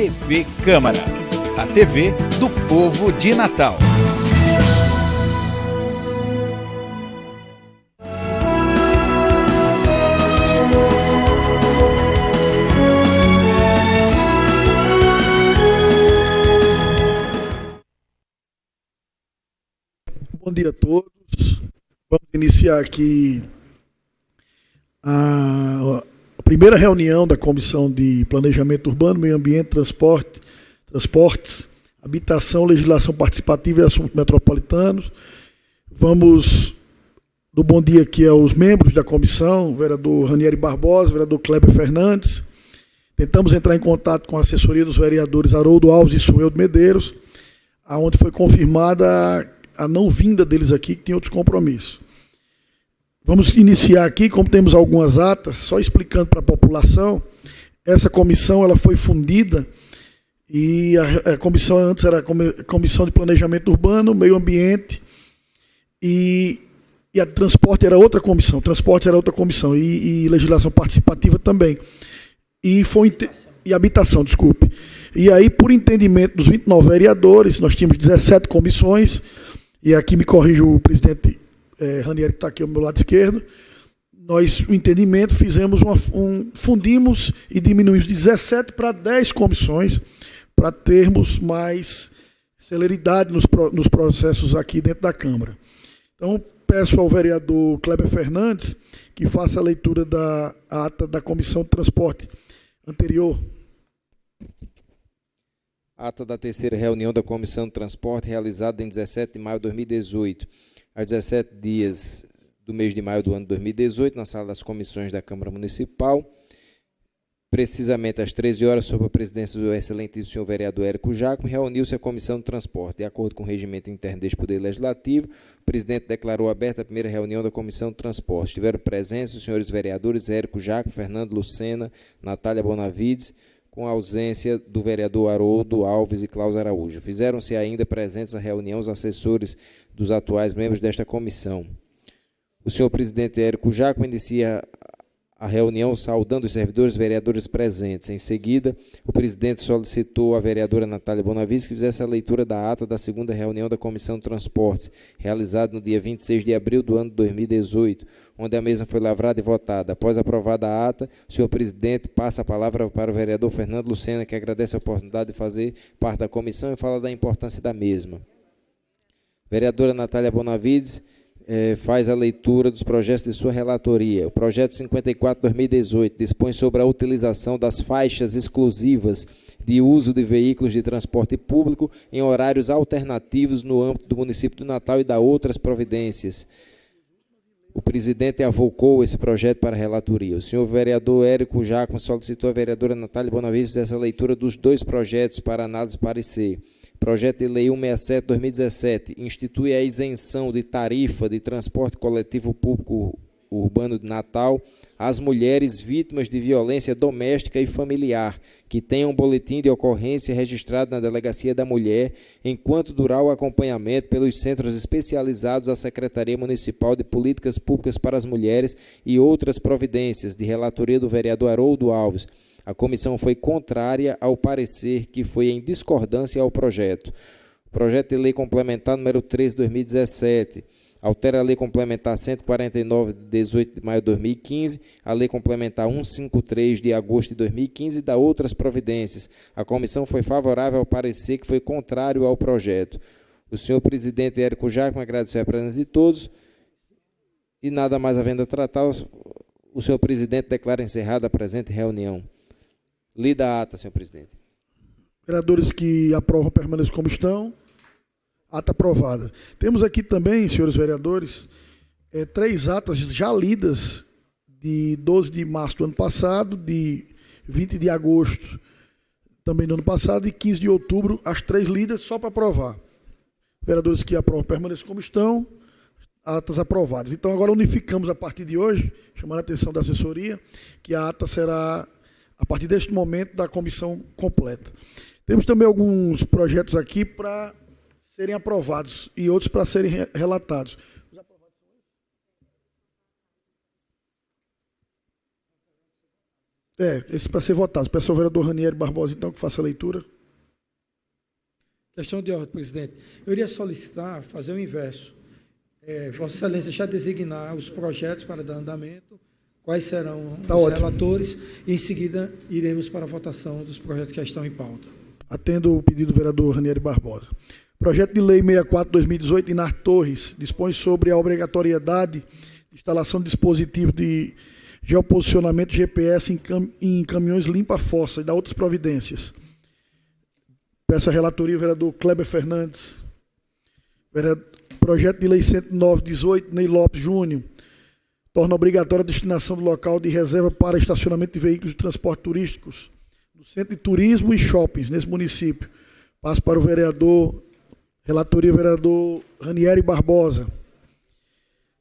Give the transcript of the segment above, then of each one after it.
TV Câmara, a TV do povo de Natal. Bom dia a todos. Vamos iniciar aqui a primeira reunião da Comissão de Planejamento Urbano, Meio Ambiente, Transportes, Habitação, Legislação Participativa e Assuntos Metropolitanos. Vamos do bom dia aqui aos membros da comissão, o vereador Ranieri Barbosa, o vereador Kleber Fernandes. Tentamos entrar em contato com a assessoria dos vereadores Haroldo Alves e Sueldo Medeiros, onde foi confirmada a não vinda deles aqui, que tem outros compromissos. Vamos iniciar aqui, como temos algumas atas, só explicando para a população. Essa comissão ela foi fundida e a comissão antes era a Comissão de Planejamento Urbano, Meio Ambiente e a Transporte era outra comissão. Transporte era outra comissão e Legislação Participativa também. E Habitação, desculpe. E aí, por entendimento dos 29 vereadores, nós tínhamos 17 comissões, e aqui me corrige o presidente Ranieri, que está aqui ao meu lado esquerdo. Nós, o entendimento, fizemos fundimos e diminuímos 17 para 10 comissões, para termos mais celeridade nos processos aqui dentro da Câmara. Então, peço ao vereador Kleber Fernandes que faça a leitura da ata da Comissão de Transporte anterior. Ata da terceira reunião da Comissão de Transporte, realizada em 17 de maio de 2018, aos 17 dias do mês de maio do ano de 2018, na sala das comissões da Câmara Municipal, precisamente às 13 horas, sob a presidência do excelentíssimo senhor vereador Érico Jacome, reuniu-se a Comissão de Transporte. De acordo com o regimento interno deste Poder Legislativo, o presidente declarou aberta a primeira reunião da Comissão de Transporte. Estiveram presentes os senhores vereadores Érico Jacome, Fernando Lucena, Natália Bonavides, com a ausência do vereador Haroldo Alves e Cláudio Araújo. Fizeram-se ainda presentes na reunião os assessores dos atuais membros desta comissão. O senhor presidente Érico Jacome inicia a reunião saudando os servidores e vereadores presentes. Em seguida, o presidente solicitou à vereadora Natália Bonavides que fizesse a leitura da ata da segunda reunião da Comissão de Transportes, realizada no dia 26 de abril do ano de 2018, onde a mesma foi lavrada e votada. Após aprovada a ata, o senhor presidente passa a palavra para o vereador Fernando Lucena, que agradece a oportunidade de fazer parte da comissão e fala da importância da mesma. Vereadora Natália Bonavides faz a leitura dos projetos de sua relatoria. O projeto 54/2018 dispõe sobre a utilização das faixas exclusivas de uso de veículos de transporte público em horários alternativos no âmbito do município do Natal e da outras providências. O presidente avocou esse projeto para a relatoria. O senhor vereador Érico Jacome solicitou à vereadora Natália Bonavides essa leitura dos dois projetos para análise e parecer. Projeto de Lei 167/2017 institui a isenção de tarifa de transporte coletivo público urbano de Natal às mulheres vítimas de violência doméstica e familiar que tenham boletim de ocorrência registrado na Delegacia da Mulher, enquanto durar o acompanhamento pelos centros especializados da Secretaria Municipal de Políticas Públicas para as Mulheres e outras providências, de relatoria do vereador Haroldo Alves. A comissão foi contrária ao parecer que foi em discordância ao projeto. O projeto de lei complementar número 13/2017 altera a lei complementar 149 de 18 de maio de 2015, a lei complementar 153 de agosto de 2015 e da outras providências. A comissão foi favorável ao parecer que foi contrário ao projeto. O senhor presidente Érico Jacome agradeceu a presença de todos e nada mais havendo a tratar, o senhor presidente declara encerrada a presente reunião. Lida a ata, senhor presidente. Vereadores que aprovam permanecem como estão. Ata aprovada. Temos aqui também, senhores vereadores, 3 atas já lidas de 12 de março do ano passado, de 20 de agosto também do ano passado e 15 de outubro, as 3 lidas só para aprovar. Vereadores que aprovam permanecem como estão, atas aprovadas. Então agora unificamos a partir de hoje, chamando a atenção da assessoria, que a ata será, a partir deste momento, da comissão completa. Temos também alguns projetos aqui para serem aprovados e outros para serem relatados. Os aprovados são esses? Esse para ser votado. Peço ao vereador Ranieri Barbosa, então, que faça a leitura. Questão de ordem, presidente. Eu iria solicitar fazer o inverso. Vossa Excelência já designar os projetos para dar andamento, quais serão os relatores, e em seguida iremos para a votação dos projetos que já estão em pauta. Atendo o pedido do vereador Ranieri Barbosa. Projeto de Lei 64/2018, Inar Torres, dispõe sobre a obrigatoriedade de instalação de dispositivo de geoposicionamento GPS em caminhões limpa-fossa e dá outras providências. Peço a relatoria, vereador Kleber Fernandes. Projeto de Lei 109/18, Ney Lopes Júnior, torna obrigatória a destinação do local de reserva para estacionamento de veículos de transporte turísticos no centro de turismo e shoppings nesse município. Passo para o vereador, relatoria, vereador Ranieri Barbosa.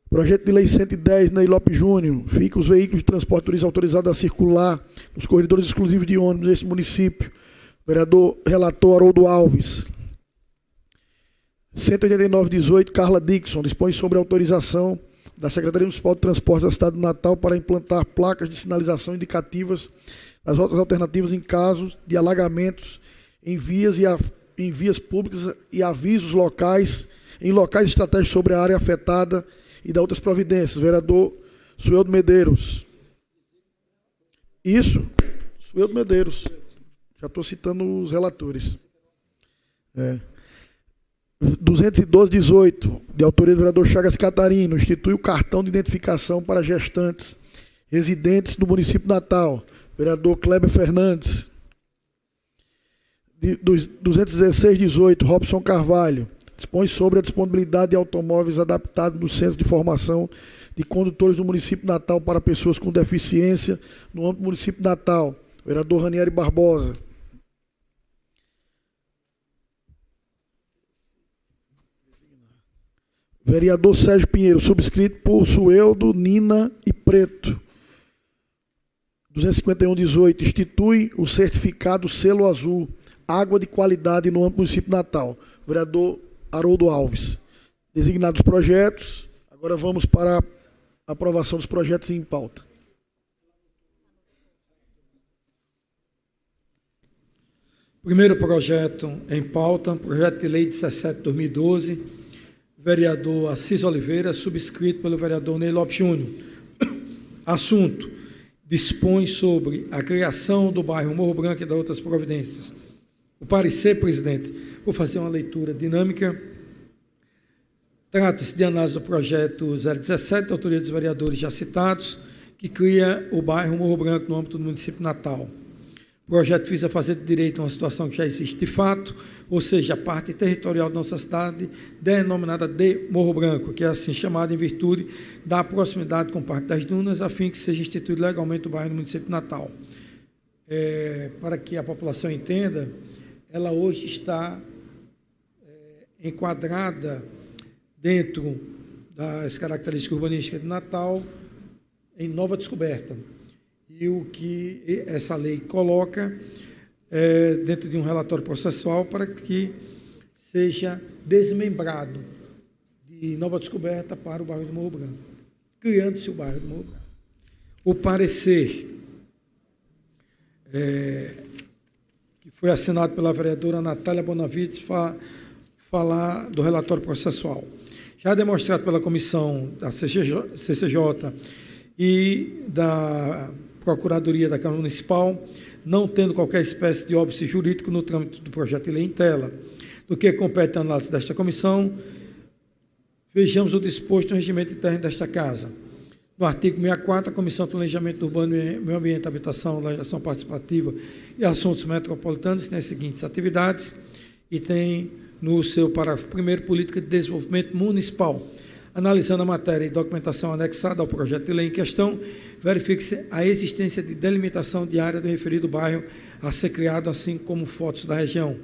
Projeto de Lei 110, Ney Lopes Júnior, fica os veículos de transporte turístico autorizados a circular nos corredores exclusivos de ônibus nesse município. Vereador relator Haroldo Alves. 189/18, Carla Dixon, dispõe sobre a autorização da Secretaria Municipal de Transportes da cidade do Natal para implantar placas de sinalização indicativas das rotas alternativas em casos de alagamentos em vias públicas e avisos locais, em locais estratégicos sobre a área afetada e da outras providências. Vereador Sueldo Medeiros. Isso, Sueldo Medeiros. Já estou citando os relatores. 212/18, de autoria do vereador Chagas Catarino, institui o cartão de identificação para gestantes residentes do município natal. Vereador Kleber Fernandes. 216/18, Robson Carvalho, dispõe sobre a disponibilidade de automóveis adaptados no centro de formação de condutores do município natal para pessoas com deficiência no âmbito do município natal. Vereador Ranieri Barbosa. Vereador Sérgio Pinheiro, subscrito por Sueldo, Nina e Preto. 251/18, institui o certificado selo azul, água de qualidade no âmbito do município natal. Vereador Haroldo Alves. Designados os projetos, agora vamos para a aprovação dos projetos em pauta. Primeiro projeto em pauta, projeto de lei 17/2012, vereador Assis Oliveira, subscrito pelo vereador Ney Lopes Júnior. Assunto: dispõe sobre a criação do bairro Morro Branco e das outras providências. O parecer, presidente, vou fazer uma leitura dinâmica. Trata-se de análise do projeto 017, da autoria dos vereadores já citados, que cria o bairro Morro Branco no âmbito do município natal. O projeto visa fazer de direito uma situação que já existe de fato, ou seja, a parte territorial da nossa cidade, denominada de Morro Branco, que é assim chamada em virtude da proximidade com o Parque das Dunas, a fim que seja instituído legalmente o bairro no município natal. Para que a população entenda, ela hoje está enquadrada dentro das características urbanísticas de Natal em Nova Descoberta. E o que essa lei coloca dentro de um relatório processual para que seja desmembrado de Nova Descoberta para o bairro do Morro Branco, criando-se o bairro do Morro Branco. O parecer que foi assinado pela vereadora Natália Bonavides falar do relatório processual. Já demonstrado pela comissão da CCJ e da Procuradoria da Câmara Municipal, não tendo qualquer espécie de óbice jurídico no trâmite do projeto de lei em tela. Do que compete a análise desta comissão, vejamos o disposto no regimento interno desta Casa. No artigo 64, a Comissão de Planejamento Urbano, Meio Ambiente, Habitação, Legislação Participativa e Assuntos Metropolitanos tem as seguintes atividades e tem no seu parágrafo 1º Política de Desenvolvimento Municipal. Analisando a matéria e documentação anexada ao projeto de lei em questão, verifique-se a existência de delimitação de área do referido bairro a ser criado, assim como fotos da região.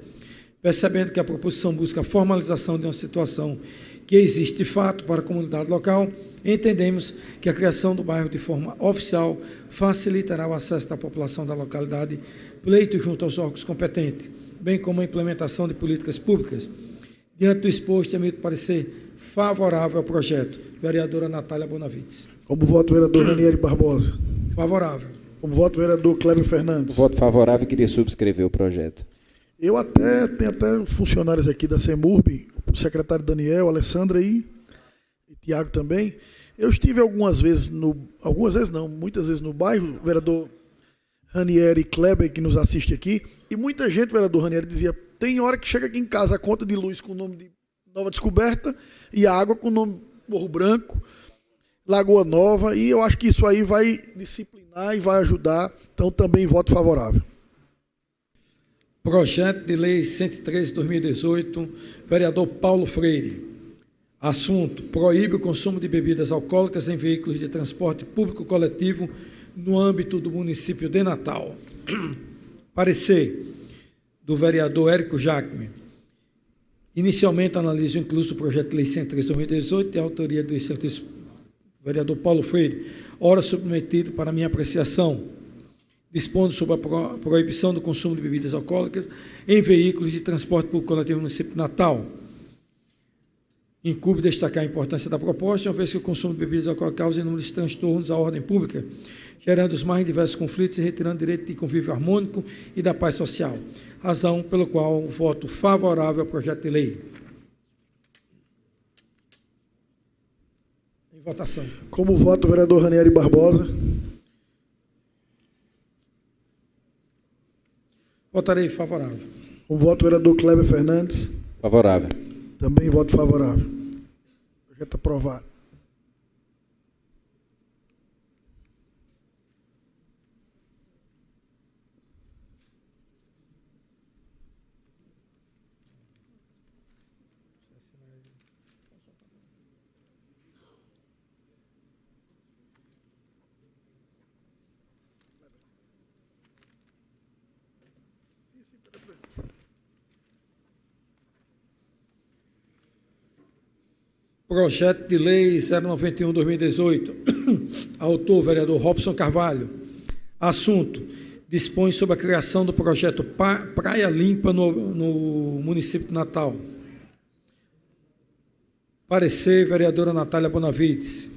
Percebendo que a proposição busca a formalização de uma situação que existe de fato para a comunidade local, entendemos que a criação do bairro de forma oficial facilitará o acesso da população da localidade, pleito junto aos órgãos competentes, bem como a implementação de políticas públicas. Diante do exposto, emito parecer favorável ao projeto. Vereadora Natália Bonavides. Como voto, vereador Ranieri Barbosa. Favorável. Como voto, vereador Kleber Fernandes. Voto favorável e queria subscrever o projeto. Eu tenho até funcionários aqui da CEMURB, o secretário Daniel, Alessandra e Tiago também. Eu estive muitas vezes no bairro, vereador Ranieri Kleber, que nos assiste aqui, e muita gente, vereador Ranieri, dizia, tem hora que chega aqui em casa a conta de luz com o nome de Nova Descoberta e a água com o nome Morro Branco, Lagoa Nova, e eu acho que isso aí vai disciplinar e vai ajudar, então também voto favorável. Projeto de Lei 103/2018, vereador Paulo Freire. Assunto: proíbe o consumo de bebidas alcoólicas em veículos de transporte público coletivo no âmbito do município de Natal. Parecer do vereador Érico Jacme. Inicialmente analiso o incluso do projeto de Lei 103/2018, de autoria do excelentíssimo vereador Paulo Freire, ora submetido para minha apreciação, dispondo sobre a proibição do consumo de bebidas alcoólicas em veículos de transporte público coletivo no município de Natal. Incumbe destacar a importância da proposta, uma vez que o consumo de bebidas alcoólicas causa inúmeros transtornos à ordem pública, gerando os mais diversos conflitos e retirando o direito de convívio harmônico e da paz social. Razão pela qual voto favorável ao projeto de lei. Em votação. Como voto, vereador Ranieri Barbosa. Votarei favorável. Como voto, vereador Kleber Fernandes. Favorável. Também voto favorável. Projeto aprovado. Projeto de Lei 091/2018. Autor, vereador Robson Carvalho. Assunto: dispõe sobre a criação do projeto Praia Limpa no município de Natal. Parecer, vereadora Natália Bonavides.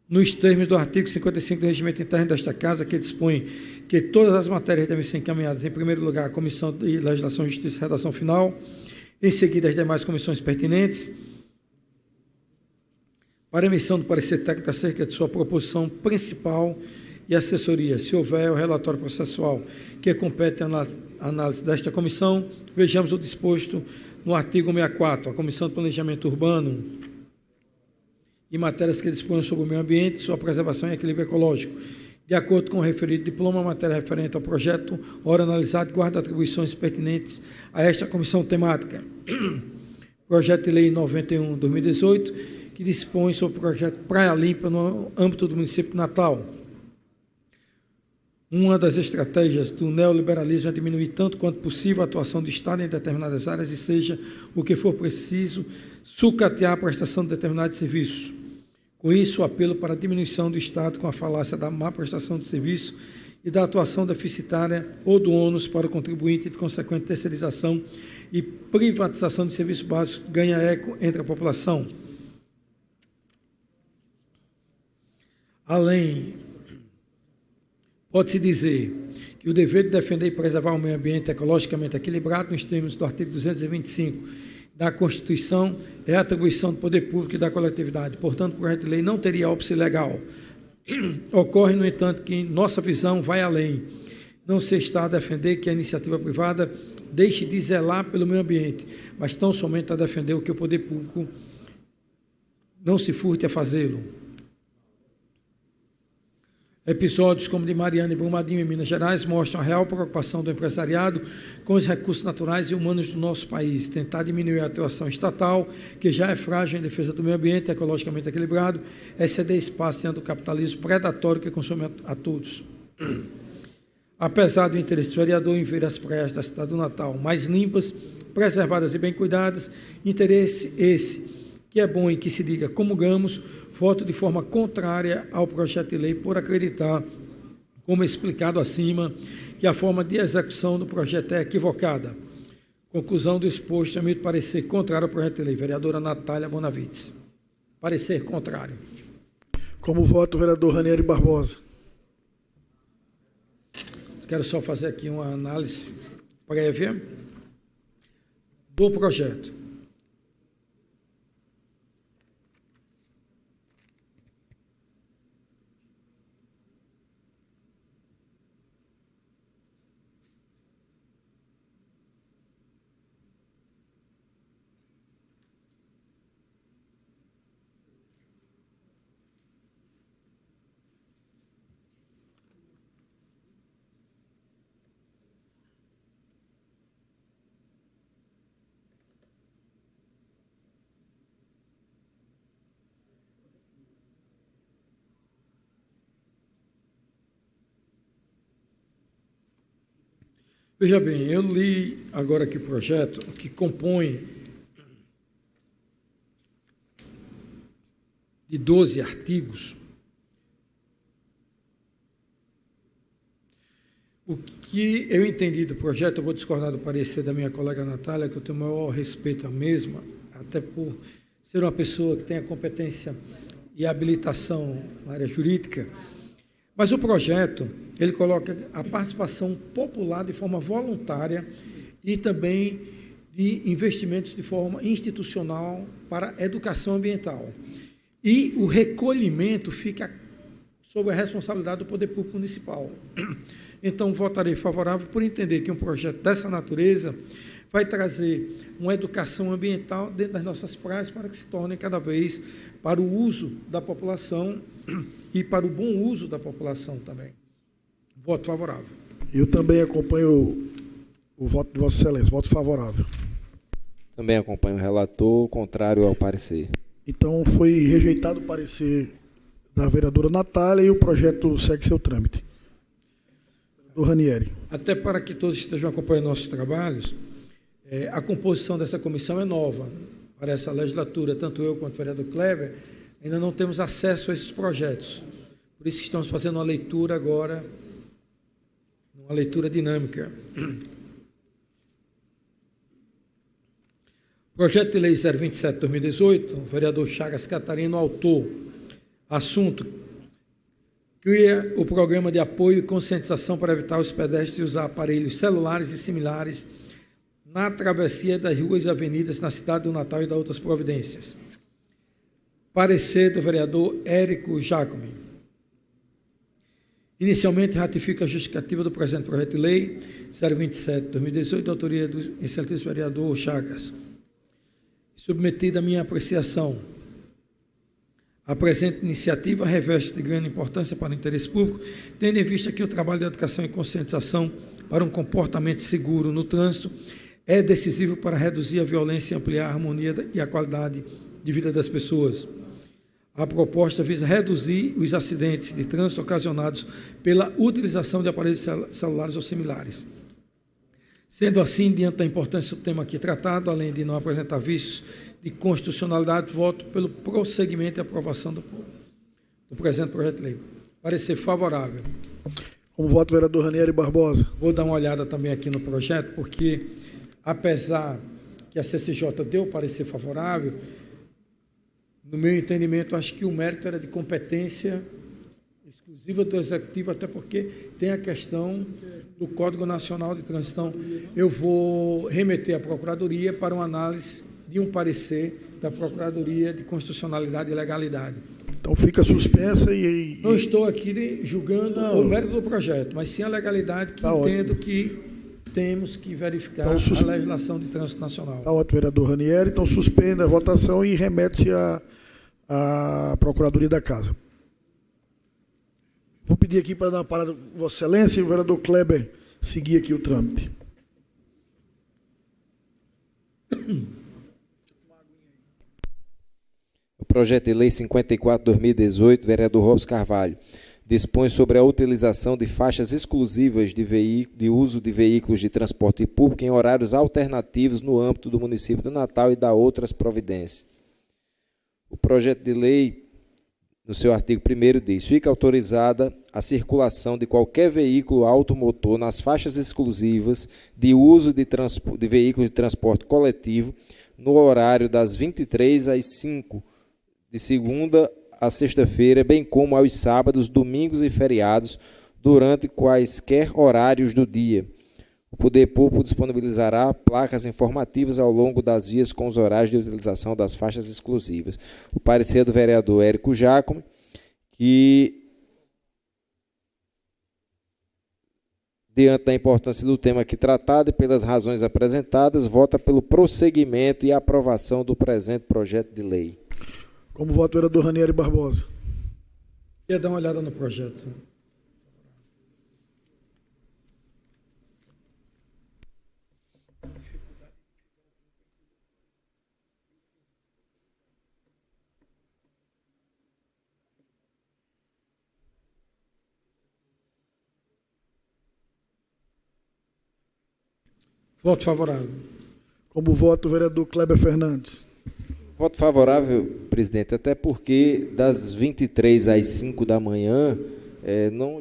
Nos termos do artigo 55 do Regimento Interno desta Casa, que dispõe que todas as matérias devem ser encaminhadas, em primeiro lugar, à Comissão de Legislação, Justiça e Redação Final, em seguida as demais comissões pertinentes, para emissão do parecer técnico acerca de sua proposição principal e assessoria. Se houver o relatório processual que compete a análise desta comissão, vejamos o disposto no artigo 64, a Comissão de Planejamento Urbano e matérias que dispõem sobre o meio ambiente, sua preservação e equilíbrio ecológico. De acordo com o referido diploma, a matéria referente ao projeto, ora analisado, guarda atribuições pertinentes a esta comissão temática. Projeto de Lei 91/2018, que dispõe sobre o projeto Praia Limpa no âmbito do município de Natal. Uma das estratégias do neoliberalismo é diminuir tanto quanto possível a atuação do Estado em determinadas áreas e, seja o que for preciso, sucatear a prestação de determinados serviços. Com isso, o apelo para a diminuição do Estado com a falácia da má prestação de serviço e da atuação deficitária ou do ônus para o contribuinte e de consequente terceirização e privatização de serviços básicos ganha eco entre a população. Além, pode-se dizer que o dever de defender e preservar o meio ambiente ecologicamente equilibrado, nos termos do artigo 225 da Constituição, é a atribuição do poder público e da coletividade. Portanto, o projeto de lei não teria óbice legal. Ocorre, no entanto, que nossa visão vai além. Não se está a defender que a iniciativa privada deixe de zelar pelo meio ambiente, mas tão somente a defender o que o poder público não se furte a fazê-lo. Episódios como de Mariana e Brumadinho, em Minas Gerais, mostram a real preocupação do empresariado com os recursos naturais e humanos do nosso país. Tentar diminuir a atuação estatal, que já é frágil em defesa do meio ambiente ecologicamente equilibrado, é ceder espaço diante do capitalismo predatório que consome a todos. Apesar do interesse do vereador em ver as praias da cidade do Natal mais limpas, preservadas e bem cuidadas, interesse esse que é bom e que se diga comungamos, voto de forma contrária ao projeto de lei por acreditar, como explicado acima, que a forma de execução do projeto é equivocada. Conclusão do exposto, emito parecer contrário ao projeto de lei. Vereadora Natália Bonavides. Parecer contrário. Como vota o vereador Ranieri Barbosa? Quero só fazer aqui uma análise prévia do projeto. Veja bem, eu li agora aqui o projeto que compõe de 12 artigos. O que eu entendi do projeto, eu vou discordar do parecer da minha colega Natália, que eu tenho o maior respeito à mesma, até por ser uma pessoa que tem a competência e habilitação na área jurídica. Mas o projeto, ele coloca a participação popular de forma voluntária e também de investimentos de forma institucional para a educação ambiental. E o recolhimento fica sob a responsabilidade do Poder Público Municipal. Então, votarei favorável por entender que um projeto dessa natureza vai trazer uma educação ambiental dentro das nossas praias para que se tornem cada vez para o uso da população e para o bom uso da população também. Voto favorável. Eu também acompanho o voto de Vossa Excelência, voto favorável. Também acompanho o relator, contrário ao parecer. Então, foi rejeitado o parecer da vereadora Natália e o projeto segue seu trâmite. Do Ranieri. Até para que todos estejam acompanhando nossos trabalhos, a composição dessa comissão é nova para essa legislatura, tanto eu quanto o vereador Kleber, ainda não temos acesso a esses projetos. Por isso que estamos fazendo uma leitura agora, uma leitura dinâmica. Projeto de Lei 027/2018, o vereador Chagas Catarino, autor, assunto, cria o programa de apoio e conscientização para evitar os pedestres usar aparelhos celulares e similares na travessia das ruas e avenidas na cidade do Natal e da outras providências. Parecer do vereador Érico Jacome. Inicialmente, ratifica a justificativa do presente projeto de lei 027/2018, da autoria do excelentíssimo vereador Chagas. Submetida à minha apreciação, a presente iniciativa reveste de grande importância para o interesse público, tendo em vista que o trabalho de educação e conscientização para um comportamento seguro no trânsito é decisivo para reduzir a violência e ampliar a harmonia e a qualidade de vida das pessoas. A proposta visa reduzir os acidentes de trânsito ocasionados pela utilização de aparelhos celulares ou similares. Sendo assim, diante da importância do tema aqui tratado, além de não apresentar vícios de constitucionalidade, voto pelo prosseguimento e aprovação do presente projeto de lei. Parecer favorável. Como voto o vereador Ranieri Barbosa. Vou dar uma olhada também aqui no projeto, porque, apesar que a CCJ deu parecer favorável, no meu entendimento, acho que o mérito era de competência exclusiva do Executivo, até porque tem a questão do Código Nacional de Trânsito. Então, eu vou remeter à Procuradoria para uma análise de um parecer da Procuradoria de Constitucionalidade e Legalidade. Então, fica suspensa e... Não estou aqui julgando o mérito do projeto, mas sim a legalidade, que entendo que temos que verificar a legislação de trânsito nacional. Está ótimo, vereador Ranieri. Então, suspenda a votação e remete-se à Procuradoria da Casa. Vou pedir aqui para dar uma parada, Vossa Excelência, e o vereador Kleber seguir aqui o trâmite. O projeto de lei 54/2018, vereador Robson Carvalho, dispõe sobre a utilização de faixas exclusivas de uso de veículos de transporte público em horários alternativos no âmbito do município do Natal e da outras providências. O projeto de lei, no seu artigo 1º, diz: fica autorizada a circulação de qualquer veículo automotor nas faixas exclusivas de uso de veículos de transporte coletivo no horário das 23 às 5, de segunda à sexta-feira, bem como aos sábados, domingos e feriados, durante quaisquer horários do dia. O Poder Público disponibilizará placas informativas ao longo das vias com os horários de utilização das faixas exclusivas. O parecer do vereador Érico Giacomo, que, diante da importância do tema aqui tratado e pelas razões apresentadas, vota pelo prosseguimento e aprovação do presente projeto de lei. Como voto, vereador Ranieri Barbosa. Queria dar uma olhada no projeto. Voto favorável. Como voto, vereador Kleber Fernandes. Voto favorável, presidente, até porque das 23 às 5 da manhã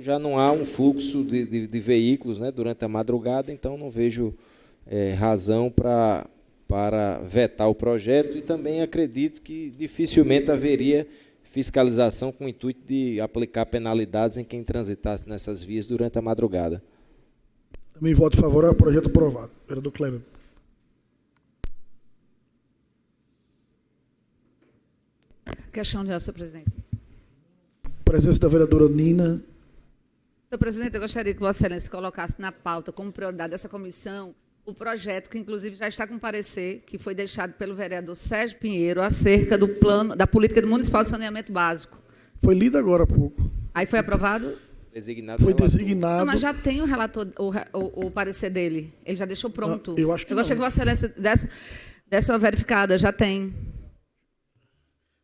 já não há um fluxo de veículos, né, durante a madrugada, então não vejo razão para vetar o projeto e também acredito que dificilmente haveria fiscalização com o intuito de aplicar penalidades em quem transitasse nessas vias durante a madrugada. Também voto favorável, projeto aprovado. Vereador Kleber. Questão de ordem, senhor presidente. Presença da vereadora Nina. Senhor presidente, eu gostaria que Vossa Excelência colocasse na pauta, como prioridade dessa comissão, o projeto, que inclusive já está com parecer, que foi deixado pelo vereador Sérgio Pinheiro, acerca do plano da política municipal de saneamento básico. Foi lido agora há pouco. Aí foi aprovado? Foi designado. Não, mas já tem o relator, o parecer dele. Ele já deixou pronto. Eu acho que eu gostaria que Vossa Excelência desse uma verificada. Já tem.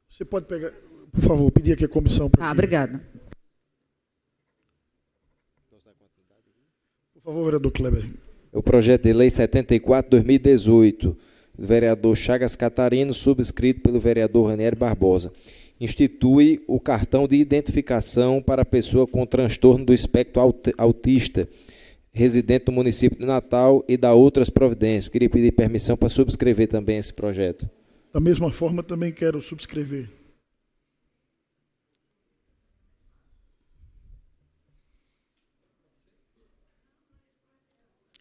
Você pode pegar, por favor, pedir aqui a comissão. Obrigada. Por favor, vereador Kleber. O projeto de lei 74/2018, do vereador Chagas Catarino, subscrito pelo vereador Ranieri Barbosa, institui o cartão de identificação para a pessoa com transtorno do espectro autista, residente no município de Natal, e dá outras providências. Queria pedir permissão para subscrever também esse projeto. Da mesma forma, também quero subscrever.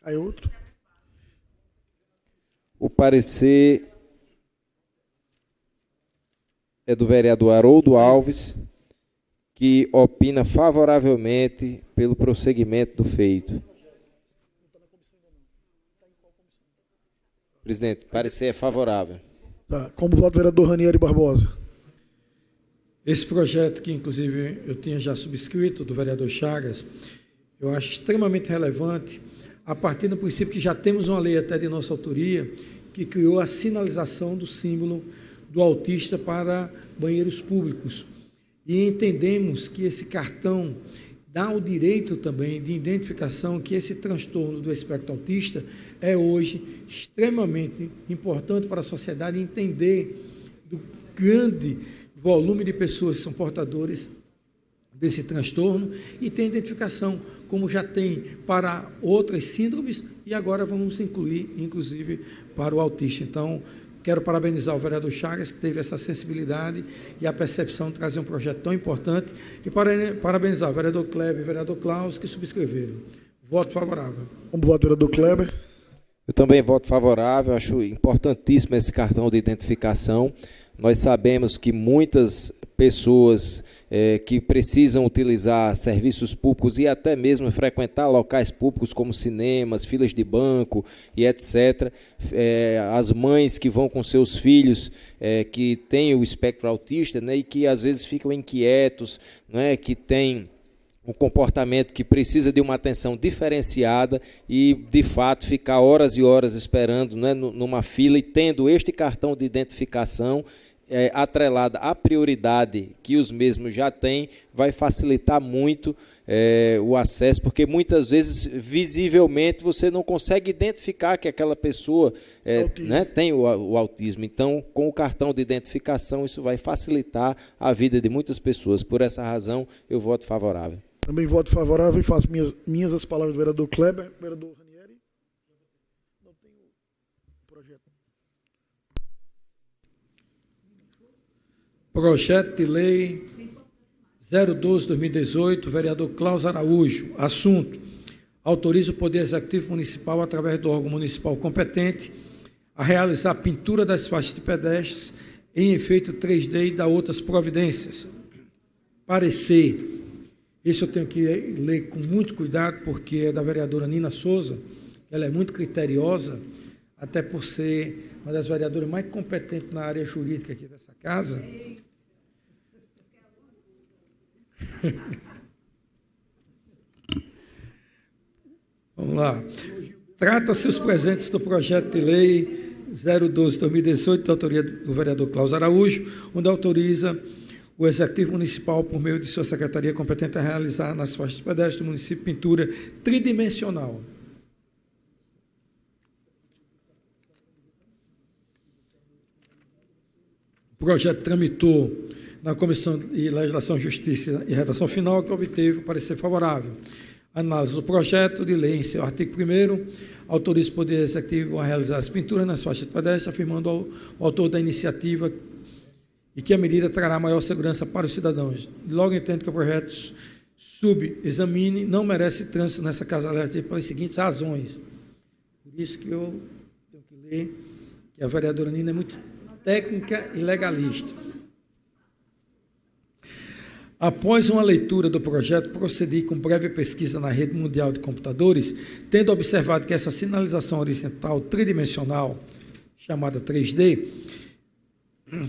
Aí outro. O parecer é do vereador Haroldo Alves, que opina favoravelmente pelo prosseguimento do feito. Presidente, parecer é favorável. Tá. Como voto, vereador Ranieri Barbosa. Esse projeto, que inclusive eu tinha já subscrito, do vereador Chagas, eu acho extremamente relevante, a partir do princípio que já temos uma lei até de nossa autoria, que criou a sinalização do símbolo do autista para banheiros públicos. E entendemos que esse cartão dá o direito também de identificação que esse transtorno do espectro autista é hoje extremamente importante para a sociedade entender do grande volume de pessoas que são portadores desse transtorno e tem identificação, como já tem para outras síndromes, e agora vamos incluir, inclusive, para o autista. Então, quero parabenizar o vereador Chagas, que teve essa sensibilidade e a percepção de trazer um projeto tão importante, e parabenizar o vereador Kleber e o vereador Klaus, que subscreveram. Voto favorável. Como voto, vereador Kleber. Eu também voto favorável, acho importantíssimo esse cartão de identificação. Nós sabemos que muitas pessoas que precisam utilizar serviços públicos e até mesmo frequentar locais públicos como cinemas, filas de banco e etc. As mães que vão com seus filhos que têm o espectro autista, né, e que às vezes ficam inquietos, né, que têm um comportamento que precisa de uma atenção diferenciada e, de fato, ficar horas e horas esperando, né, numa fila, e tendo este cartão de identificação atrelada à prioridade que os mesmos já têm, vai facilitar muito o acesso, porque muitas vezes, visivelmente, você não consegue identificar que aquela pessoa né, tem o autismo. Então, com o cartão de identificação, isso vai facilitar a vida de muitas pessoas. Por essa razão, eu voto favorável. Também voto favorável e faço minhas as palavras do vereador Kleber. Vereador Ranieri. Não tem o projeto. Projeto de Lei 012/2018, vereador Cláudio Araújo. Assunto: autoriza o Poder Executivo Municipal, através do órgão municipal competente, a realizar a pintura das faixas de pedestres em efeito 3D e dar outras providências. Parecer. Esse eu tenho que ler com muito cuidado, porque é da vereadora Nina Souza. Ela é muito criteriosa, até por ser uma das vereadoras mais competentes na área jurídica aqui dessa casa. Vamos lá. Trata-se os presentes do projeto de lei 012/2018, da autoria do vereador Cláudio Araújo, onde autoriza o Executivo Municipal, por meio de sua secretaria competente, a realizar nas faixas pedestres do município pintura tridimensional. O projeto tramitou na Comissão de Legislação, Justiça e Redação Final, que obteve o parecer favorável. Análise do projeto de lei em seu artigo 1º, autoriza o Poder Executivo a realizar as pinturas nas faixas de pedestre, afirmando ao autor da iniciativa e que a medida trará maior segurança para os cidadãos. Logo entendo que o projeto subexamine não merece trânsito nessa Casa Legislativa pelas seguintes razões. Por isso que eu tenho que ler que a vereadora Nina é muito técnica e legalista. Após uma leitura do projeto, procedi com breve pesquisa na rede mundial de computadores, tendo observado que essa sinalização horizontal tridimensional, chamada 3D,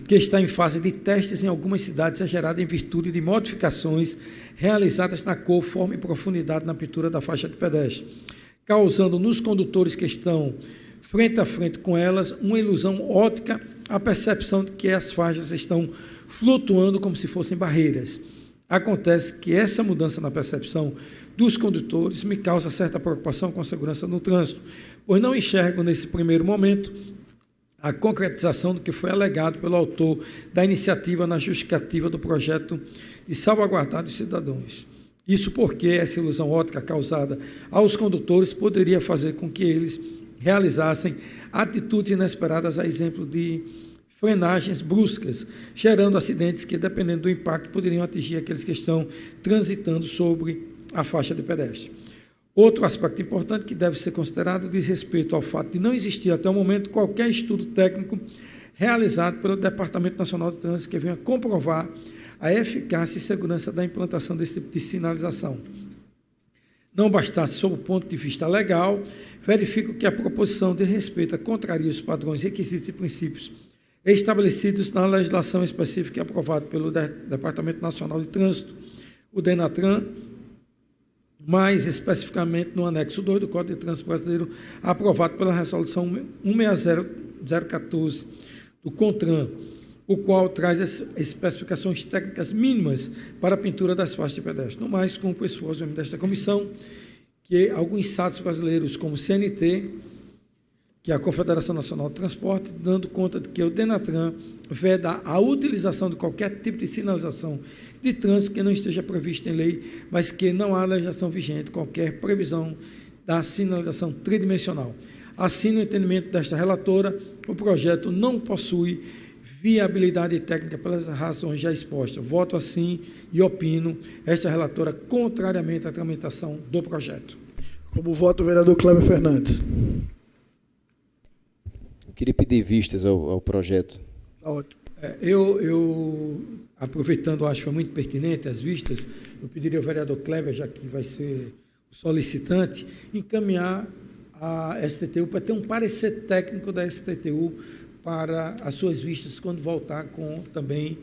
que está em fase de testes em algumas cidades, é gerada em virtude de modificações realizadas na cor, forma e profundidade na pintura da faixa de pedestre, causando nos condutores que estão frente a frente com elas uma ilusão óptica, a percepção de que as faixas estão flutuando como se fossem barreiras. Acontece que essa mudança na percepção dos condutores me causa certa preocupação com a segurança no trânsito, pois não enxergo nesse primeiro momento a concretização do que foi alegado pelo autor da iniciativa na justificativa do projeto de salvaguardar dos cidadãos. Isso porque essa ilusão óptica causada aos condutores poderia fazer com que eles realizassem atitudes inesperadas, a exemplo de frenagens bruscas, gerando acidentes que, dependendo do impacto, poderiam atingir aqueles que estão transitando sobre a faixa de pedestre. Outro aspecto importante que deve ser considerado diz respeito ao fato de não existir até o momento qualquer estudo técnico realizado pelo Departamento Nacional de Trânsito que venha comprovar a eficácia e segurança da implantação desse tipo de sinalização. Não bastasse, sob o ponto de vista legal, verifico que a proposição de respeito contraria os padrões, requisitos e princípios estabelecidos na legislação específica e aprovado pelo Departamento Nacional de Trânsito, o DENATRAN, mais especificamente no anexo 2 do Código de Trânsito Brasileiro, aprovado pela Resolução 160014 do CONTRAN, o qual traz as especificações técnicas mínimas para a pintura das faixas de pedestre. No mais, cumpre o esforço desta comissão, que alguns SATs brasileiros, como o CNT, que é a Confederação Nacional de Transporte, dando conta de que o DENATRAN veda a utilização de qualquer tipo de sinalização de trânsito que não esteja previsto em lei, mas que não há legislação vigente, qualquer previsão da sinalização tridimensional. Assim, no entendimento desta relatora, o projeto não possui viabilidade técnica pelas razões já expostas. Voto assim e opino esta relatora contrariamente à tramitação do projeto. Como voto o vereador Cléber Fernandes. Queria pedir vistas ao projeto. Tá ótimo. Eu, aproveitando, acho que foi muito pertinente as vistas, eu pediria ao vereador Cléber, já que vai ser o solicitante, encaminhar a STTU para ter um parecer técnico da STTU para as suas vistas, quando voltar com também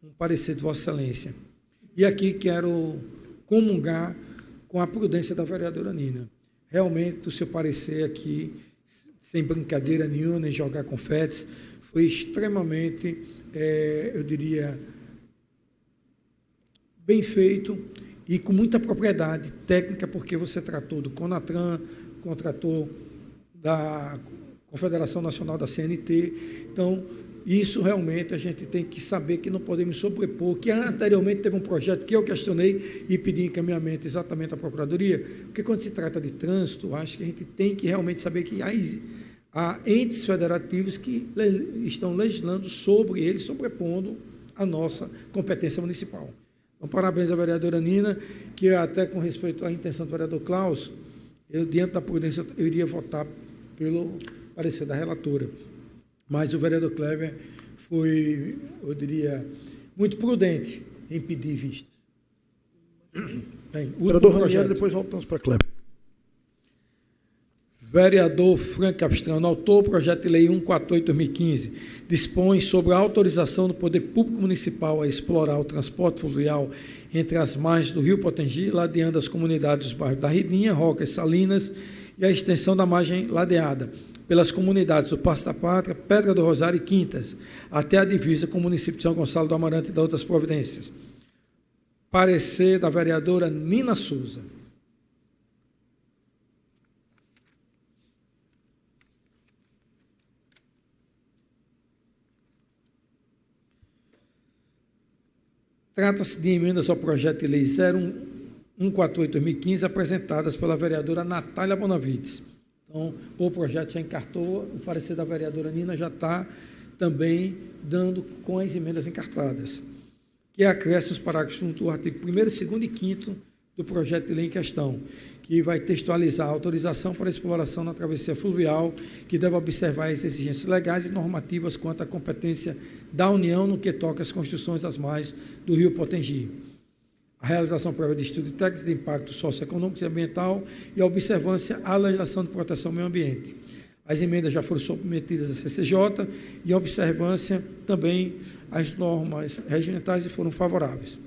um parecer de Vossa Excelência. E aqui quero comungar com a prudência da vereadora Nina. Realmente, o seu parecer aqui, sem brincadeira nenhuma, nem jogar confetes, foi extremamente, eu diria, bem feito e com muita propriedade técnica, porque você tratou do CONATRAN, contratou da Confederação Nacional da CNT. Então, isso realmente a gente tem que saber que não podemos sobrepor, que anteriormente teve um projeto que eu questionei e pedi encaminhamento exatamente à Procuradoria, porque quando se trata de trânsito, acho que a gente tem que realmente saber que há entes federativos que estão legislando sobre eles, sobrepondo a nossa competência municipal. Então, parabéns à vereadora Nina, que até com respeito à intenção do vereador Klaus, eu, diante da prudência, eu iria votar pelo parecer da relatora. Mas o vereador Kleber foi, eu diria, muito prudente em pedir vistas. Bem, Vereador Ranieri, depois voltamos para Kleber. Vereador Frank Capistrano, autor do projeto de lei 148/2015, dispõe sobre a autorização do Poder Público Municipal a explorar o transporte fluvial entre as margens do Rio Potengi, ladeando as comunidades dos bairros da Ridinha, Rocas, Salinas e a extensão da margem ladeada pelas comunidades do Passo da Pátria, Pedra do Rosário e Quintas, até a divisa com o município de São Gonçalo do Amarante e das outras providências. Parecer da vereadora Nina Souza. Trata-se de emendas ao projeto de lei 0148/2015, apresentadas pela vereadora Natália Bonavides. Então, o projeto já encartou, o parecer da vereadora Nina já está também dando com as emendas encartadas, que acresce os parágrafos do artigo 1º, 2º e 5º do projeto de lei em questão, que vai textualizar a autorização para exploração na travessia fluvial, que deve observar as exigências legais e normativas quanto à competência da União no que toca às construções das margens do Rio Potengi. A realização prévia de estudo técnico de impacto socioeconômico e ambiental e a observância à legislação de proteção ao meio ambiente. As emendas já foram submetidas à CCJ e a observância também às normas regimentais e foram favoráveis.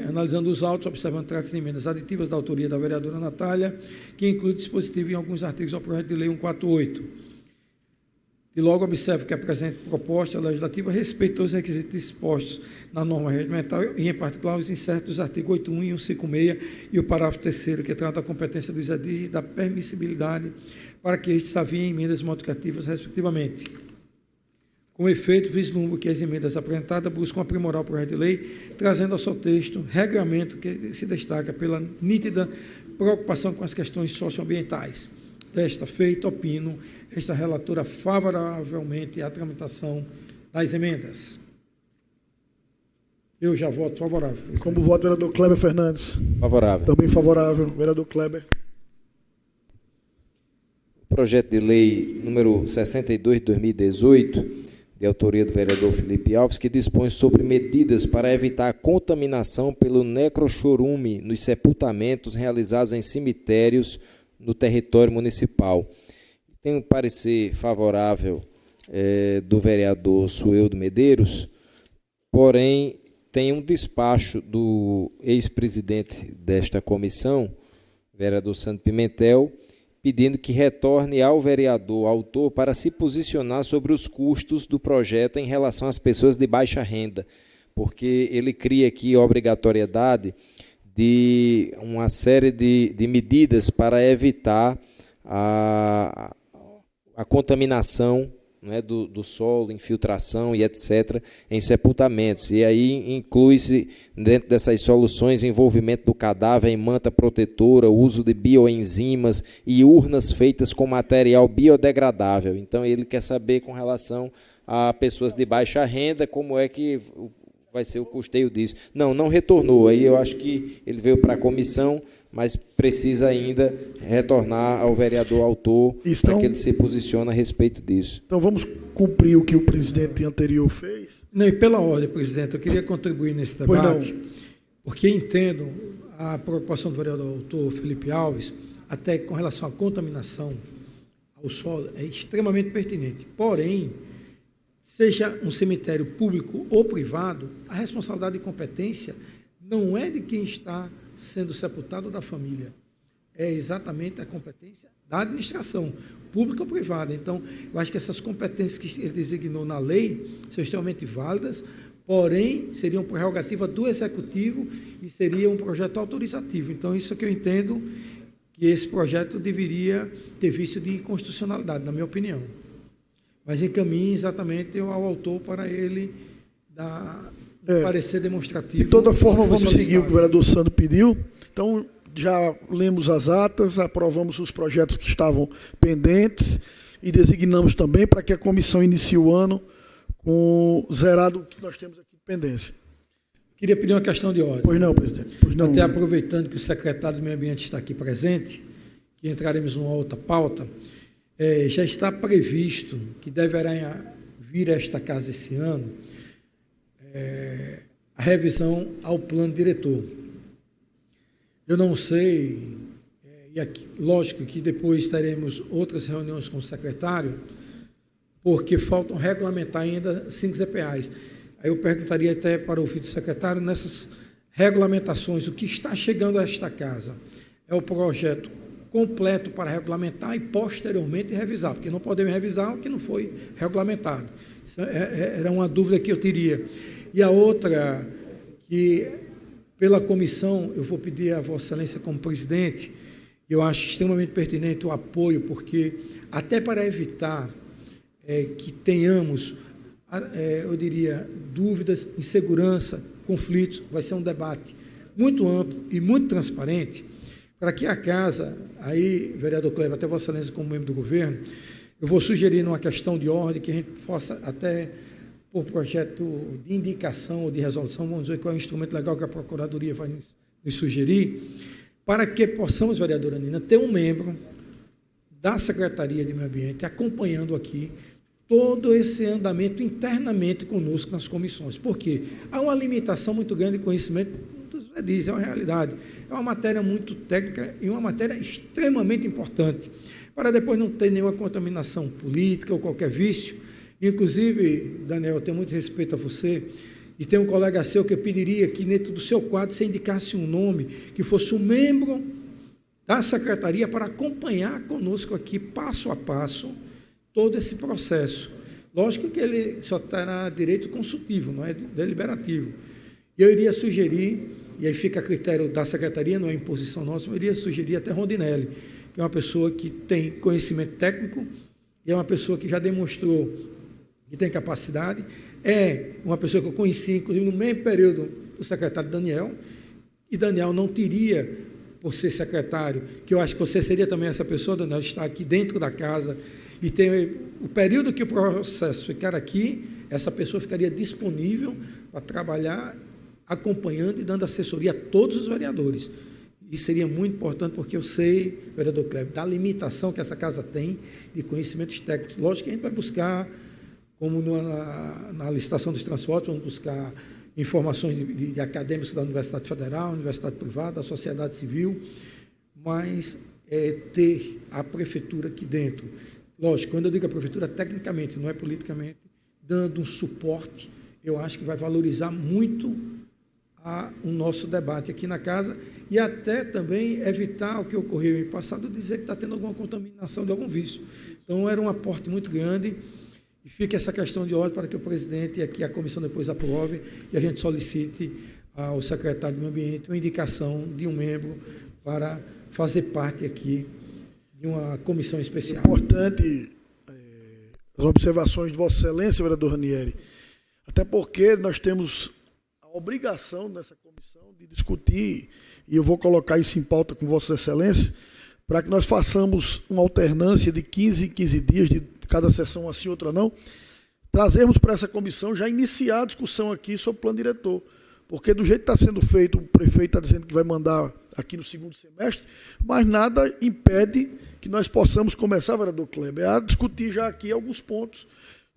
Analisando os autos, observando trata-se de emendas aditivas da autoria da vereadora Natália, que inclui dispositivo em alguns artigos ao projeto de lei 148. E logo observo que a presente proposta legislativa respeitou os requisitos dispostos na norma regimental e, em particular, os insertos dos artigos 81 e 156 e o parágrafo 3º, que trata da competência dos edis e da permissibilidade para que estes aviem emendas modificativas, respectivamente. Com efeito, vislumbro que as emendas apresentadas buscam aprimorar o projeto de lei, trazendo ao seu texto regramento que se destaca pela nítida preocupação com as questões socioambientais. Desta feita, opino esta relatora favoravelmente à tramitação das emendas. Eu já voto favorável, presidente. Como voto, vereador Kleber Fernandes. Favorável. Também favorável, vereador Kleber. Projeto de lei número 62 de 2018, de autoria do vereador Felipe Alves, que dispõe sobre medidas para evitar a contaminação pelo necrochorume nos sepultamentos realizados em cemitérios no território municipal. Tem um parecer favorável do vereador Sueldo Medeiros, porém tem um despacho do ex-presidente desta comissão, vereador Santo Pimentel, pedindo que retorne ao vereador autor para se posicionar sobre os custos do projeto em relação às pessoas de baixa renda, porque ele cria aqui a obrigatoriedade de uma série de medidas para evitar a contaminação, né, do solo, infiltração e etc., em sepultamentos. E aí inclui-se, dentro dessas soluções, envolvimento do cadáver em manta protetora, uso de bioenzimas e urnas feitas com material biodegradável. Então, ele quer saber, com relação a pessoas de baixa renda, como é que vai ser o custeio disso. Não retornou. Aí eu acho que ele veio para a comissão, mas precisa ainda retornar ao vereador autor para que ele se posicione a respeito disso. Então vamos cumprir o que o presidente anterior fez? Não, e pela ordem, presidente, eu queria contribuir nesse debate, porque entendo a preocupação do vereador autor Felipe Alves, até com relação à contaminação ao solo, é extremamente pertinente. Porém, seja um cemitério público ou privado, a responsabilidade e competência não é de quem está sendo sepultado ou da família. É exatamente a competência da administração, pública ou privada. Então, eu acho que essas competências que ele designou na lei são extremamente válidas, porém, seriam prerrogativa do Executivo e seria um projeto autorizativo. Então, isso é que eu entendo que esse projeto deveria ter vício de inconstitucionalidade, na minha opinião. Mas encaminhe exatamente ao autor para ele dar parecer demonstrativo. De toda forma, vamos seguir o que o vereador Sandro pediu. Então, já lemos as atas, aprovamos os projetos que estavam pendentes. e designamos também para que a comissão inicie o ano com zerado o que nós temos aqui de pendência. Queria pedir uma questão de ordem. Pois não, presidente. Pois não. Até aproveitando que o secretário do Meio Ambiente está aqui presente, que entraremos numa outra pauta, já está previsto que deverá vir a esta casa esse ano a revisão ao plano diretor. Eu não sei, e aqui, lógico que depois teremos outras reuniões com o secretário, porque faltam regulamentar ainda 5 ZPAs. Aí eu perguntaria até para o filho do secretário, nessas regulamentações, o que está chegando a esta casa é o projeto completo para regulamentar e posteriormente revisar, porque não podemos revisar o que não foi regulamentado. Isso era uma dúvida que eu teria. E a outra, que pela comissão, eu vou pedir a Vossa Excelência como presidente, eu acho extremamente pertinente o apoio, porque até para evitar que tenhamos, eu diria, dúvidas, insegurança, conflitos, vai ser um debate muito amplo e muito transparente, para que a casa, aí, vereador Kleber, até Vossa Excelência como membro do governo, eu vou sugerir numa questão de ordem que a gente possa até, por projeto de indicação ou de resolução, vamos dizer qual é o instrumento legal que a Procuradoria vai nos sugerir, para que possamos, vereadora Nina, ter um membro da Secretaria de Meio Ambiente acompanhando aqui todo esse andamento internamente conosco nas comissões. Por quê? Há uma limitação muito grande de conhecimento dos edis, é uma realidade. É uma matéria muito técnica e uma matéria extremamente importante, para depois não ter nenhuma contaminação política ou qualquer vício. Inclusive, Daniel, eu tenho muito respeito a você, e tem um colega seu que eu pediria que dentro do seu quadro você indicasse um nome que fosse um membro da secretaria para acompanhar conosco aqui, passo a passo, todo esse processo. Lógico que ele só terá direito consultivo, não é deliberativo. E eu iria sugerir, e aí fica a critério da secretaria, não é imposição nossa, eu iria sugerir até Rondinelli, que é uma pessoa que tem conhecimento técnico e é uma pessoa que já demonstrou que tem capacidade, é uma pessoa que eu conheci, inclusive, no mesmo período do secretário Daniel, e Daniel não teria, por ser secretário, que eu acho que você seria também essa pessoa, Daniel, está aqui dentro da casa, e tem o período que o processo ficar aqui, essa pessoa ficaria disponível para trabalhar, acompanhando e dando assessoria a todos os vereadores. Isso seria muito importante, porque eu sei, vereador Kleber, da limitação que essa casa tem de conhecimentos técnicos. Lógico que a gente vai buscar, como na licitação dos transportes, vamos buscar informações de acadêmicos da Universidade Federal, Universidade Privada, da sociedade civil, mas ter a prefeitura aqui dentro. Lógico, quando eu digo a prefeitura, tecnicamente, não é politicamente, dando um suporte, eu acho que vai valorizar muito o nosso debate aqui na casa e até também evitar o que ocorreu em passado, dizer que está tendo alguma contaminação de algum vício. Então, era um aporte muito grande e fica essa questão de ordem para que o presidente e aqui a comissão depois aprove e a gente solicite ao secretário do Meio Ambiente uma indicação de um membro para fazer parte aqui de uma comissão especial. Importante as observações de Vossa Excelência, vereador Ranieri, até porque nós temos a obrigação nessa comissão de discutir, e eu vou colocar isso em pauta com Vossa Excelência, para que nós façamos uma alternância de 15 em 15 dias, de cada sessão assim, outra não, trazermos para essa comissão já iniciar a discussão aqui sobre o plano diretor, porque do jeito que está sendo feito, o prefeito está dizendo que vai mandar aqui no segundo semestre, mas nada impede que nós possamos começar, vereador Kleber, a discutir já aqui alguns pontos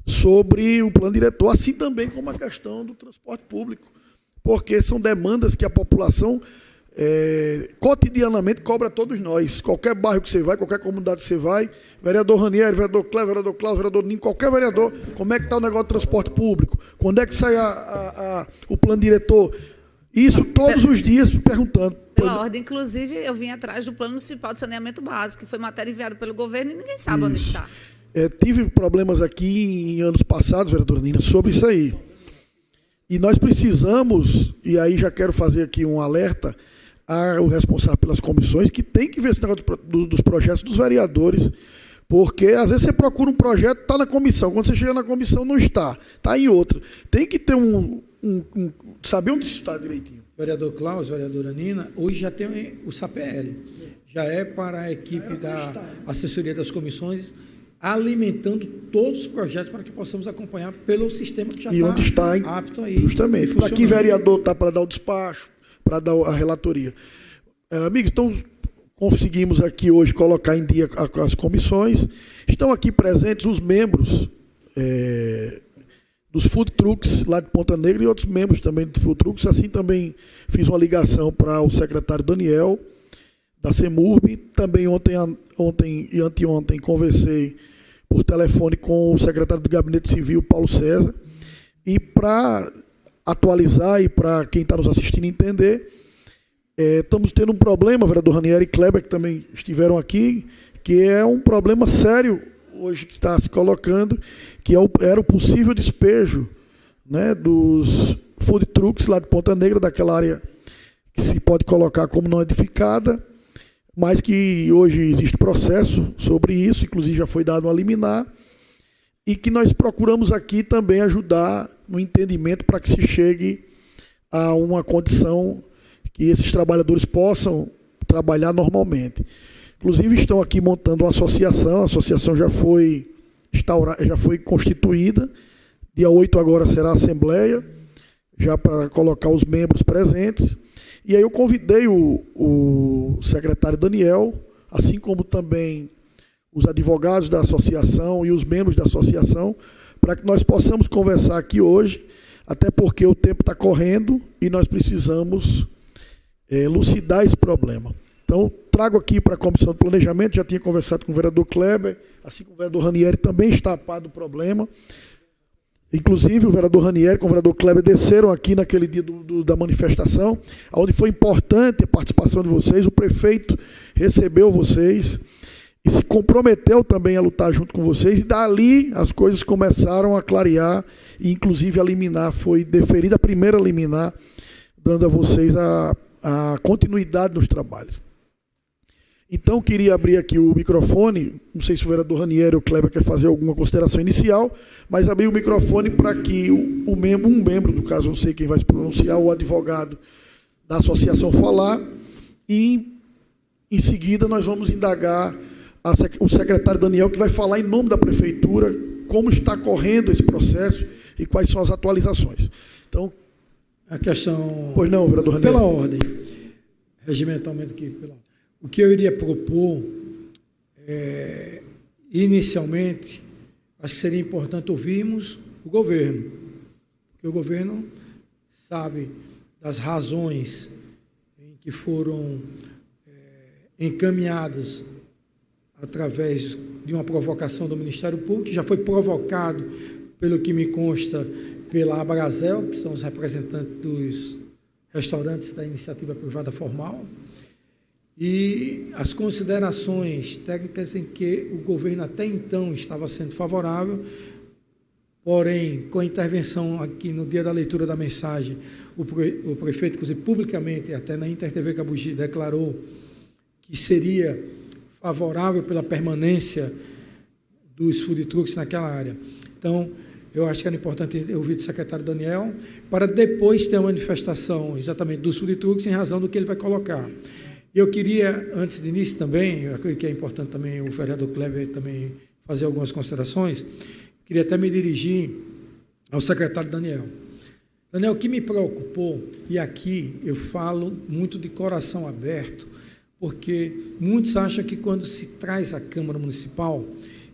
sobre o plano diretor, assim também como a questão do transporte público, porque são demandas que a população cotidianamente cobra a todos nós. Qualquer bairro que você vai, qualquer comunidade que você vai, vereador Ranieri, vereador Kleber, vereador Cláudio, vereador Ninho, qualquer vereador, como é que está o negócio do transporte público? Quando é que sai o plano diretor? Isso todos os dias perguntando. Pela ordem, inclusive, eu vim atrás do Plano Municipal de Saneamento Básico, que foi matéria enviada pelo governo e ninguém sabe onde está. Tive problemas aqui em anos passados, vereadora Nina, sobre isso aí. E nós precisamos, e aí já quero fazer aqui um alerta ao responsável pelas comissões, que tem que ver esse negócio dos projetos dos vereadores, porque às vezes você procura um projeto, está na comissão, quando você chega na comissão não está em outra. Tem que ter saber onde está direitinho. Vereador Cláudio, vereadora Nina, hoje já tem o SAPL, já é para a equipe da assessoria das comissões alimentando todos os projetos para que possamos acompanhar pelo sistema que já está apto aí. Justamente. Aqui, vereador, está para dar o despacho, para dar a relatoria. Amigos, então, conseguimos aqui hoje colocar em dia as comissões. Estão aqui presentes os membros dos food trucks lá de Ponta Negra e outros membros também do food trucks. Assim também fiz uma ligação para o secretário Daniel, da CEMURB. Também ontem e anteontem conversei por telefone com o secretário do Gabinete Civil, Paulo César. E para atualizar e para quem está nos assistindo entender, estamos tendo um problema, vereador Ranieri e Kleber, que também estiveram aqui, que é um problema sério hoje que está se colocando, que era o possível despejo, né, dos food trucks lá de Ponta Negra, daquela área que se pode colocar como não edificada, mas que hoje existe processo sobre isso, inclusive já foi dado uma liminar, e que nós procuramos aqui também ajudar no entendimento para que se chegue a uma condição que esses trabalhadores possam trabalhar normalmente. Inclusive estão aqui montando uma associação, a associação já foi constituída, dia 8 agora será a assembleia, já para colocar os membros presentes. E aí eu convidei o secretário Daniel, assim como também os advogados da associação e os membros da associação, para que nós possamos conversar aqui hoje, até porque o tempo está correndo e nós precisamos elucidar esse problema. Então, trago aqui para a Comissão de Planejamento, já tinha conversado com o vereador Kleber, assim como o vereador Ranieri também está a par do problema. Inclusive, o vereador Ranieri com o vereador Kleber desceram aqui naquele dia da manifestação, onde foi importante a participação de vocês, o prefeito recebeu vocês e se comprometeu também a lutar junto com vocês, e dali as coisas começaram a clarear, e inclusive a liminar foi deferida, a primeira liminar, dando a vocês a continuidade nos trabalhos. Então, queria abrir aqui o microfone, não sei se o vereador Ranieri ou o Kleber quer fazer alguma consideração inicial, mas abrir o microfone para que um membro, no caso, não sei quem vai se pronunciar, o advogado da associação falar, e em seguida nós vamos indagar o secretário Daniel, que vai falar em nome da prefeitura como está correndo esse processo e quais são as atualizações. Então, a questão... Pois não, vereador Ranieri. Pela ordem, regimentalmente aqui, o que eu iria propor, inicialmente, acho que seria importante ouvirmos o governo, porque o governo sabe das razões em que foram encaminhadas através de uma provocação do Ministério Público, que já foi provocado, pelo que me consta, pela Abrazel, que são os representantes dos restaurantes da iniciativa privada formal, e as considerações técnicas em que o governo até então estava sendo favorável, porém, com a intervenção aqui no dia da leitura da mensagem, o prefeito, inclusive publicamente, até na InterTV Cabugi, declarou que seria favorável pela permanência dos food trucks naquela área. Então, eu acho que era importante ouvir do secretário Daniel, para depois ter a manifestação exatamente dos food trucks em razão do que ele vai colocar. Eu queria, antes de início também, eu acredito que é importante também o vereador Kleber também fazer algumas considerações, queria até me dirigir ao secretário Daniel. Daniel, o que me preocupou, e aqui eu falo muito de coração aberto, porque muitos acham que quando se traz a Câmara Municipal,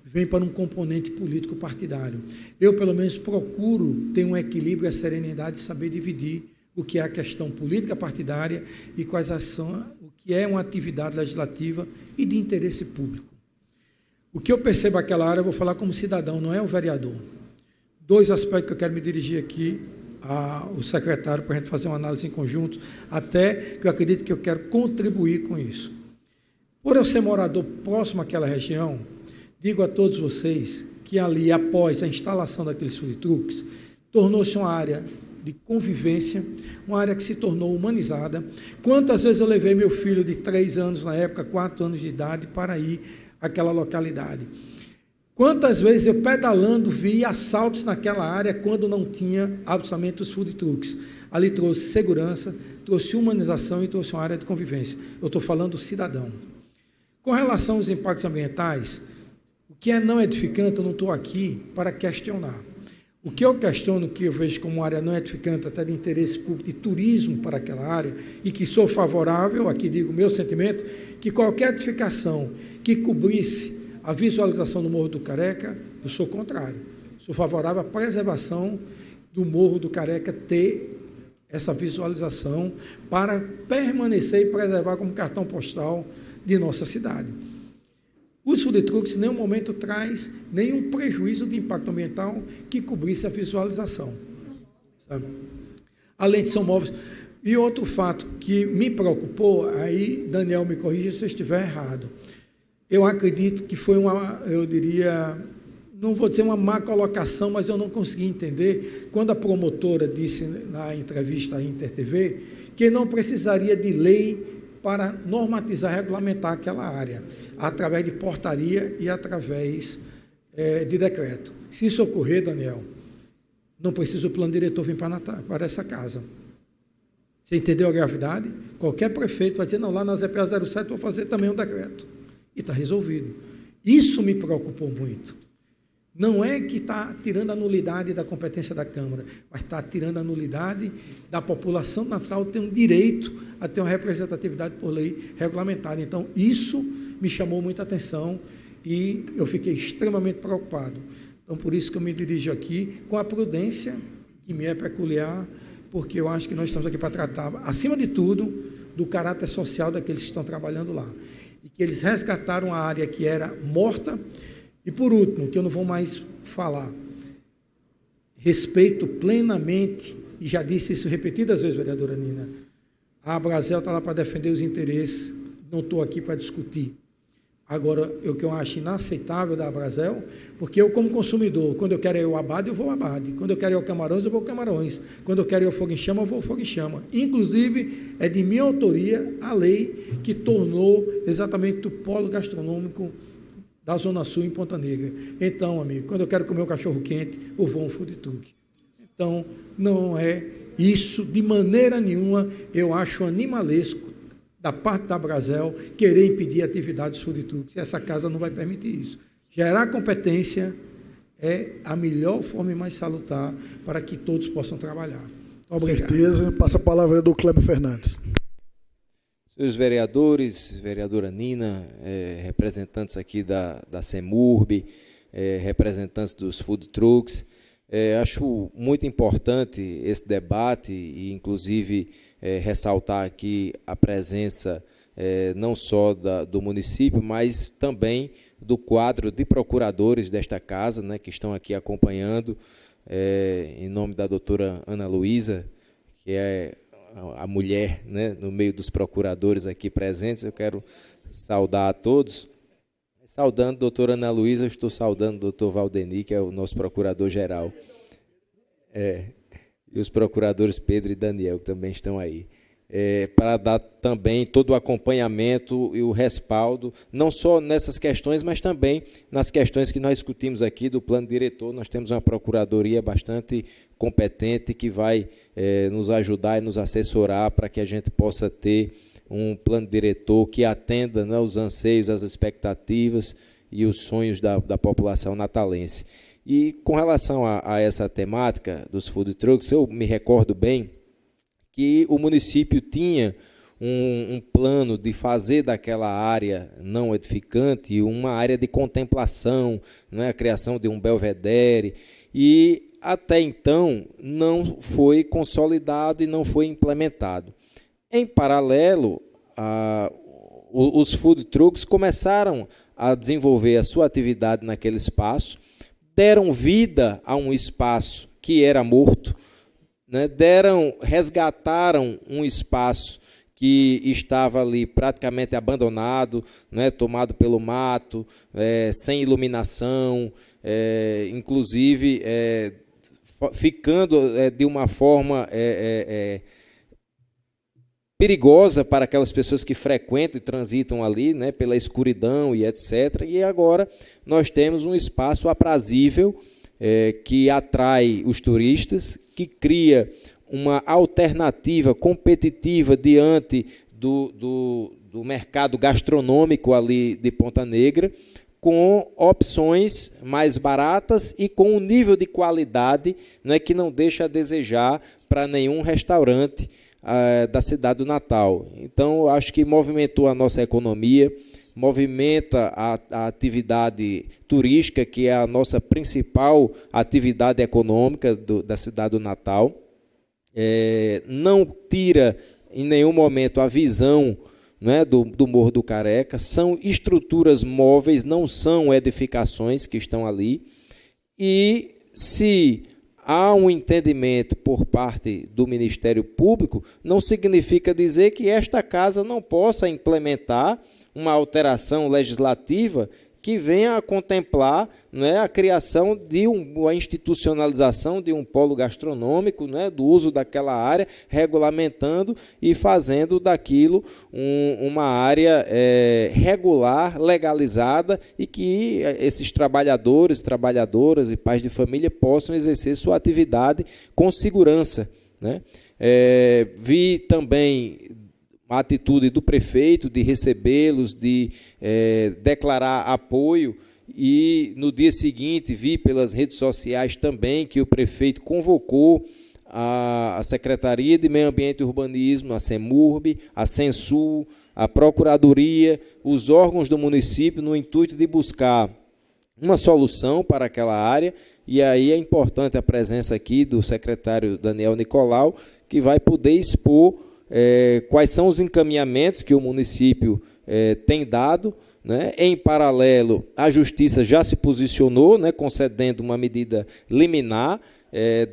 vem para um componente político partidário. Eu, pelo menos, procuro ter um equilíbrio e a serenidade de saber dividir o que é a questão política partidária e quais são o que é uma atividade legislativa e de interesse público. O que eu percebo naquela área, eu vou falar como cidadão, não é o vereador. 2 aspectos que eu quero me dirigir aqui ao secretário para a gente fazer uma análise em conjunto, até que eu acredito que eu quero contribuir com isso. Por eu ser morador próximo àquela região, digo a todos vocês que ali, após a instalação daqueles food trucks, tornou-se uma área de convivência, uma área que se tornou humanizada. Quantas vezes eu levei meu filho de 3 anos, na época, 4 anos de idade, para ir àquela localidade? Quantas vezes eu, pedalando, vi assaltos naquela área quando não tinha absolutamente os food trucks? Ali trouxe segurança, trouxe humanização e trouxe uma área de convivência. Eu estou falando do cidadão. Com relação aos impactos ambientais, O que é não edificante, eu não estou aqui para questionar. O que eu questiono, que eu vejo como área não edificante, até de interesse público, de turismo para aquela área, e que sou favorável, aqui digo o meu sentimento, que qualquer edificação que cobrisse a visualização do Morro do Careca, eu sou contrário. Sou favorável à preservação do Morro do Careca ter essa visualização para permanecer e preservar como cartão postal de nossa cidade. Os food trucks em nenhum momento traz nenhum prejuízo de impacto ambiental que cobrisse a visualização. Sabe? Além de são móveis. E outro fato que me preocupou, aí Daniel me corrija se eu estiver errado. Eu acredito que foi eu diria, não vou dizer uma má colocação, mas eu não consegui entender, quando a promotora disse na entrevista à Inter TV, que não precisaria de lei para normatizar, regulamentar aquela área, através de portaria e através de decreto. Se isso ocorrer, Daniel, não precisa o plano diretor vir para essa casa. Você entendeu a gravidade? Qualquer prefeito vai dizer, não, lá na ZPA 07 vou fazer também um decreto. E está resolvido. Isso me preocupou muito. Não é que está tirando a nulidade da competência da Câmara, mas está tirando a nulidade da população de Natal ter um direito a ter uma representatividade por lei regulamentada. Então, isso me chamou muita atenção e eu fiquei extremamente preocupado. Então, por isso que eu me dirijo aqui com a prudência que me é peculiar, porque eu acho que nós estamos aqui para tratar, acima de tudo, do caráter social daqueles que estão trabalhando lá. E que eles resgataram a área que era morta. E, por último, que eu não vou mais falar, respeito plenamente, e já disse isso repetidas vezes, vereadora Nina, a Abrazel está lá para defender os interesses, não estou aqui para discutir. Agora, o que eu acho inaceitável da Abrazel, porque eu, como consumidor, quando eu quero ir ao Abade, eu vou ao Abade. Quando eu quero ir ao Camarões, eu vou ao Camarões. Quando eu quero ir ao Fogo em Chama, eu vou ao Fogo em Chama. Inclusive, é de minha autoria a lei que tornou exatamente o polo gastronômico da Zona Sul em Ponta Negra. Então, amigo, quando eu quero comer um cachorro quente, eu vou a um food truck. Então, não é isso, de maneira nenhuma, eu acho animalesco da parte da Abrazel querer impedir a atividade dos food trucks. Essa casa não vai permitir isso. Gerar competência é a melhor forma e mais salutar para que todos possam trabalhar. Obrigado. Com certeza. Passa a palavra do Cléber Fernandes. Senhores vereadores, vereadora Nina, representantes aqui da CEMURB, representantes dos food trucks, acho muito importante esse debate e, inclusive, ressaltar aqui a presença não só do município, mas também do quadro de procuradores desta casa, né, que estão aqui acompanhando, em nome da doutora Ana Luísa, que é a mulher, né, no meio dos procuradores aqui presentes. Eu quero saudar a todos. Saudando a doutora Ana Luísa, eu estou saudando o doutor Valdeni, que é o nosso procurador-geral. E os procuradores Pedro e Daniel, que também estão aí. Para dar também todo o acompanhamento e o respaldo, não só nessas questões, mas também nas questões que nós discutimos aqui do plano diretor. Nós temos uma procuradoria bastante competente que vai nos ajudar e nos assessorar para que a gente possa ter um plano diretor que atenda, né, os anseios, as expectativas e os sonhos da população natalense. E com relação a essa temática dos food trucks, eu me recordo bem que o município tinha um plano de fazer daquela área não edificante uma área de contemplação, né, a criação de um belvedere, e até então não foi consolidado e não foi implementado. Em paralelo, os food trucks começaram a desenvolver a sua atividade naquele espaço, deram vida a um espaço que era morto, né, resgataram um espaço que estava ali praticamente abandonado, né, tomado pelo mato, sem iluminação, inclusive ficando de uma forma perigosa para aquelas pessoas que frequentam e transitam ali, né, pela escuridão e etc. E agora nós temos um espaço aprazível, que atrai os turistas, que cria uma alternativa competitiva diante do mercado gastronômico ali de Ponta Negra, com opções mais baratas e com um nível de qualidade, não é, que não deixa a desejar para nenhum restaurante da cidade do Natal. Então, eu acho que movimentou a nossa economia, movimenta a atividade turística, que é a nossa principal atividade econômica da cidade do Natal. Não tira em nenhum momento a visão, não é, do Morro do Careca. São estruturas móveis, não são edificações que estão ali. E se há um entendimento por parte do Ministério Público, não significa dizer que esta casa não possa implementar uma alteração legislativa que venha a contemplar, não é, a criação de a institucionalização de um polo gastronômico, não é, do uso daquela área, regulamentando e fazendo daquilo uma área regular, legalizada, e que esses trabalhadores, trabalhadoras e pais de família possam exercer sua atividade com segurança, né? Vi também a atitude do prefeito de recebê-los, de declarar apoio, e no dia seguinte vi pelas redes sociais também que o prefeito convocou a Secretaria de Meio Ambiente e Urbanismo, a CEMURB, a Censul, a Procuradoria, os órgãos do município, no intuito de buscar uma solução para aquela área. E aí é importante a presença aqui do secretário Daniel Nicolau, que vai poder expor quais são os encaminhamentos que o município tem dado, né? Em paralelo, a Justiça já se posicionou, né, concedendo uma medida liminar,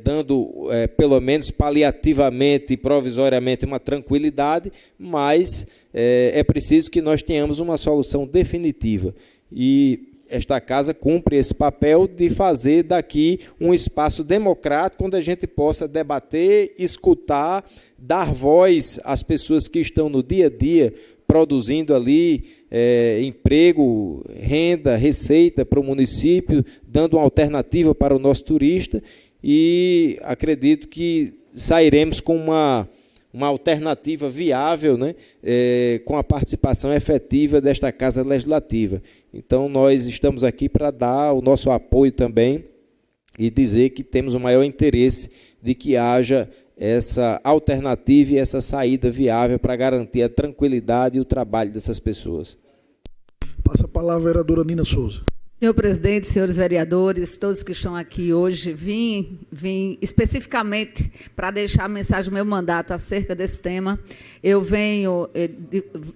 dando, pelo menos paliativamente e provisoriamente, uma tranquilidade, mas é preciso que nós tenhamos uma solução definitiva. E esta casa cumpre esse papel de fazer daqui um espaço democrático, onde a gente possa debater, escutar, dar voz às pessoas que estão no dia a dia produzindo ali emprego, renda, receita para o município, dando uma alternativa para o nosso turista, e acredito que sairemos com uma alternativa viável, né, com a participação efetiva desta Casa Legislativa. Então, nós estamos aqui para dar o nosso apoio também e dizer que temos o maior interesse de que haja essa alternativa e essa saída viável para garantir a tranquilidade e o trabalho dessas pessoas. Passa a palavra à vereadora Nina Souza. Senhor presidente, senhores vereadores, todos que estão aqui hoje, vim especificamente para deixar a mensagem do meu mandato acerca desse tema. Eu venho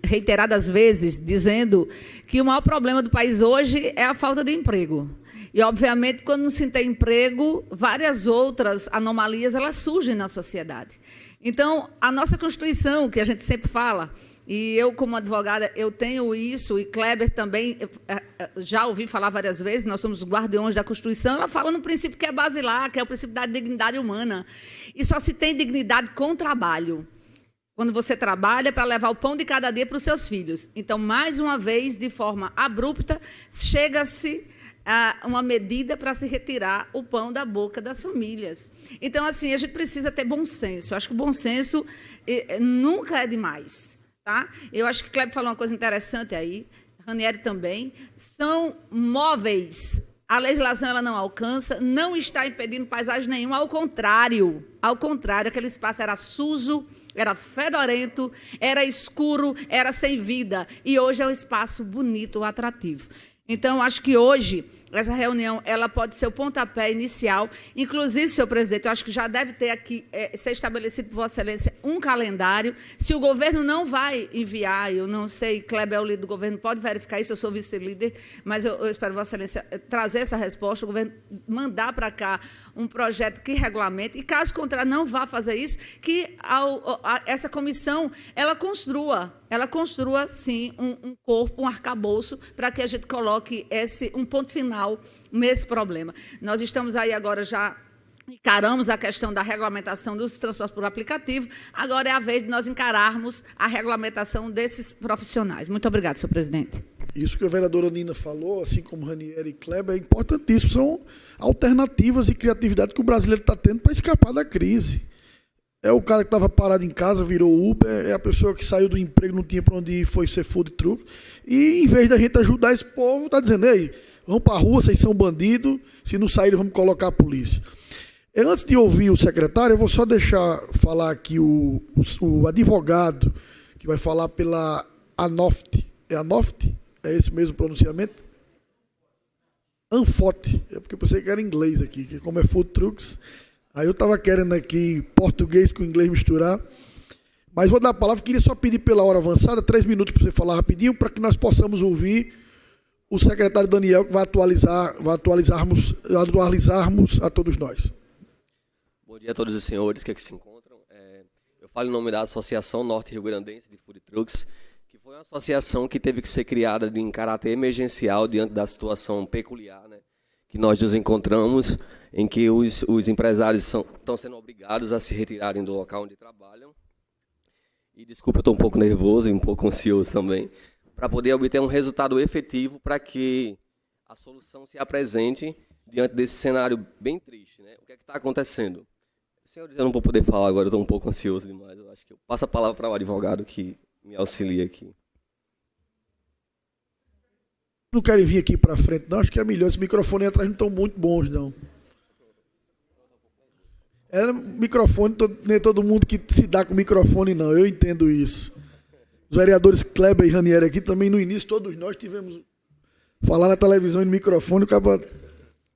reiteradas vezes dizendo que o maior problema do país hoje é a falta de emprego. E, obviamente, quando não se tem emprego, várias outras anomalias elas surgem na sociedade. Então, a nossa Constituição, que a gente sempre fala, e eu, como advogada, eu tenho isso, e Kleber também, já ouvi falar várias vezes, nós somos guardiões da Constituição, ela fala no princípio que é basilar, que é o princípio da dignidade humana. E só se tem dignidade com trabalho. Quando você trabalha para levar o pão de cada dia para os seus filhos. Então, mais uma vez, de forma abrupta, chega-se a uma medida para se retirar o pão da boca das famílias. Então, assim, a gente precisa ter bom senso. Eu acho que o bom senso nunca é demais. Tá? Eu acho que o Kleber falou uma coisa interessante aí, Ranieri também, são móveis. A legislação ela não alcança, não está impedindo paisagem nenhuma, ao contrário, aquele espaço era sujo, era fedorento, era escuro, era sem vida, e hoje é um espaço bonito, atrativo. Então, acho que hoje essa reunião ela pode ser o pontapé inicial. Inclusive, senhor presidente, eu acho que já deve ter aqui, ser estabelecido por Vossa Excelência um calendário. Se o governo não vai enviar, eu não sei, Kleber é o líder do governo, pode verificar isso, eu sou vice-líder, mas eu espero Vossa Excelência trazer essa resposta, o governo mandar para cá um projeto que regulamente, e caso contrário não vá fazer isso, que essa comissão ela construa, sim, um corpo, um arcabouço, para que a gente coloque um ponto final nesse problema. Nós estamos aí agora já encaramos a questão da regulamentação dos transportes por aplicativo, agora é a vez de nós encararmos a regulamentação desses profissionais. Muito obrigada, senhor presidente. Isso que a vereadora Nina falou, assim como Ranieri e Kleber, é importantíssimo. São alternativas e criatividade que o brasileiro está tendo para escapar da crise. é o cara que estava parado em casa, virou Uber, é a pessoa que saiu do emprego, não tinha para onde ir, foi ser food truck. E em vez da gente ajudar esse povo, está dizendo, ei, vamos para a rua, vocês são bandidos, se não saírem, vamos colocar a polícia. Antes de ouvir o secretário, eu vou só deixar falar aqui o advogado, que vai falar pela ANOFT. É ANOFT? É esse mesmo pronunciamento? ANFOT. É porque eu pensei que era inglês aqui, que como é food trucks... Aí eu estava querendo aqui português com inglês misturar. Mas vou dar a palavra. Queria só pedir pela hora avançada, 3 minutos para você falar rapidinho, para que nós possamos ouvir o secretário Daniel, que vai atualizarmos a todos nós. Bom dia a todos os senhores que aqui se encontram. Eu falo em nome da Associação Norte Rio Grandense de Food Trucks, que foi uma associação que teve que ser criada em caráter emergencial diante da situação peculiar, né, que nós nos encontramos, em que os empresários estão sendo obrigados a se retirarem do local onde trabalham. E desculpa, eu estou um pouco nervoso e um pouco ansioso também, para poder obter um resultado efetivo para que a solução se apresente diante desse cenário bem triste, né? O que é que está acontecendo? Senhores, eu não vou poder falar agora, eu estou um pouco ansioso demais. Eu acho que eu passo a palavra para o advogado que me auxilia aqui. Não querem vir aqui para frente, não? Acho que é melhor. Esse microfone aí atrás não estão muito bons, não. Microfone, nem todo mundo que se dá com microfone, não. Eu entendo isso. Os vereadores Kleber e Ranieri aqui também, no início, todos nós tivemos... Falar na televisão e no microfone,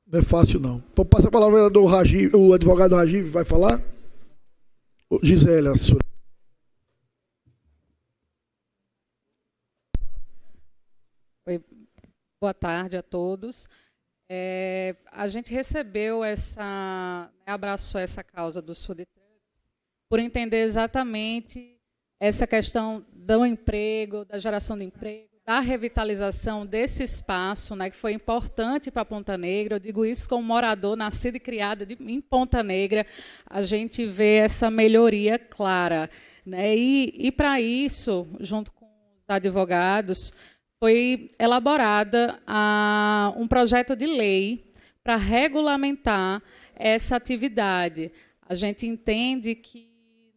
não é fácil, não. Então, passa a palavra do Rajiv, o advogado Rajiv vai falar. Gisele, assessora. Oi, boa tarde a todos. A gente recebeu abraçou essa causa dos food trucks por entender exatamente essa questão do emprego, da geração de emprego, da revitalização desse espaço, né, que foi importante para Ponta Negra. Eu digo isso como morador, nascido e criado em Ponta Negra, a gente vê essa melhoria clara, né? E para isso, junto com os advogados, foi elaborada um projeto de lei para regulamentar essa atividade. A gente entende que,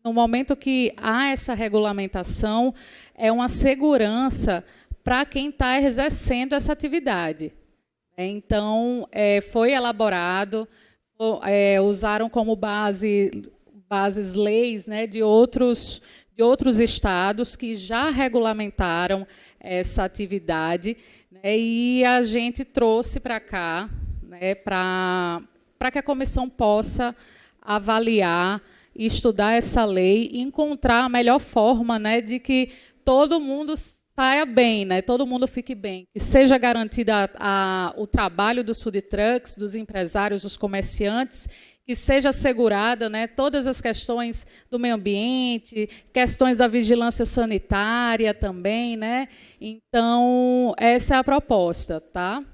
no momento que há essa regulamentação, é uma segurança para quem está exercendo essa atividade. Então, foi elaborado, usaram como bases leis, né, de outros estados que já regulamentaram essa atividade, né, e a gente trouxe para cá, né, para que a comissão possa avaliar e estudar essa lei e encontrar a melhor forma, né, de que todo mundo saia bem, né, todo mundo fique bem, que seja garantido o trabalho dos food trucks, dos empresários, dos comerciantes, que seja assegurada, né, todas as questões do meio ambiente, questões da vigilância sanitária também, né? Então, essa é a proposta, tá?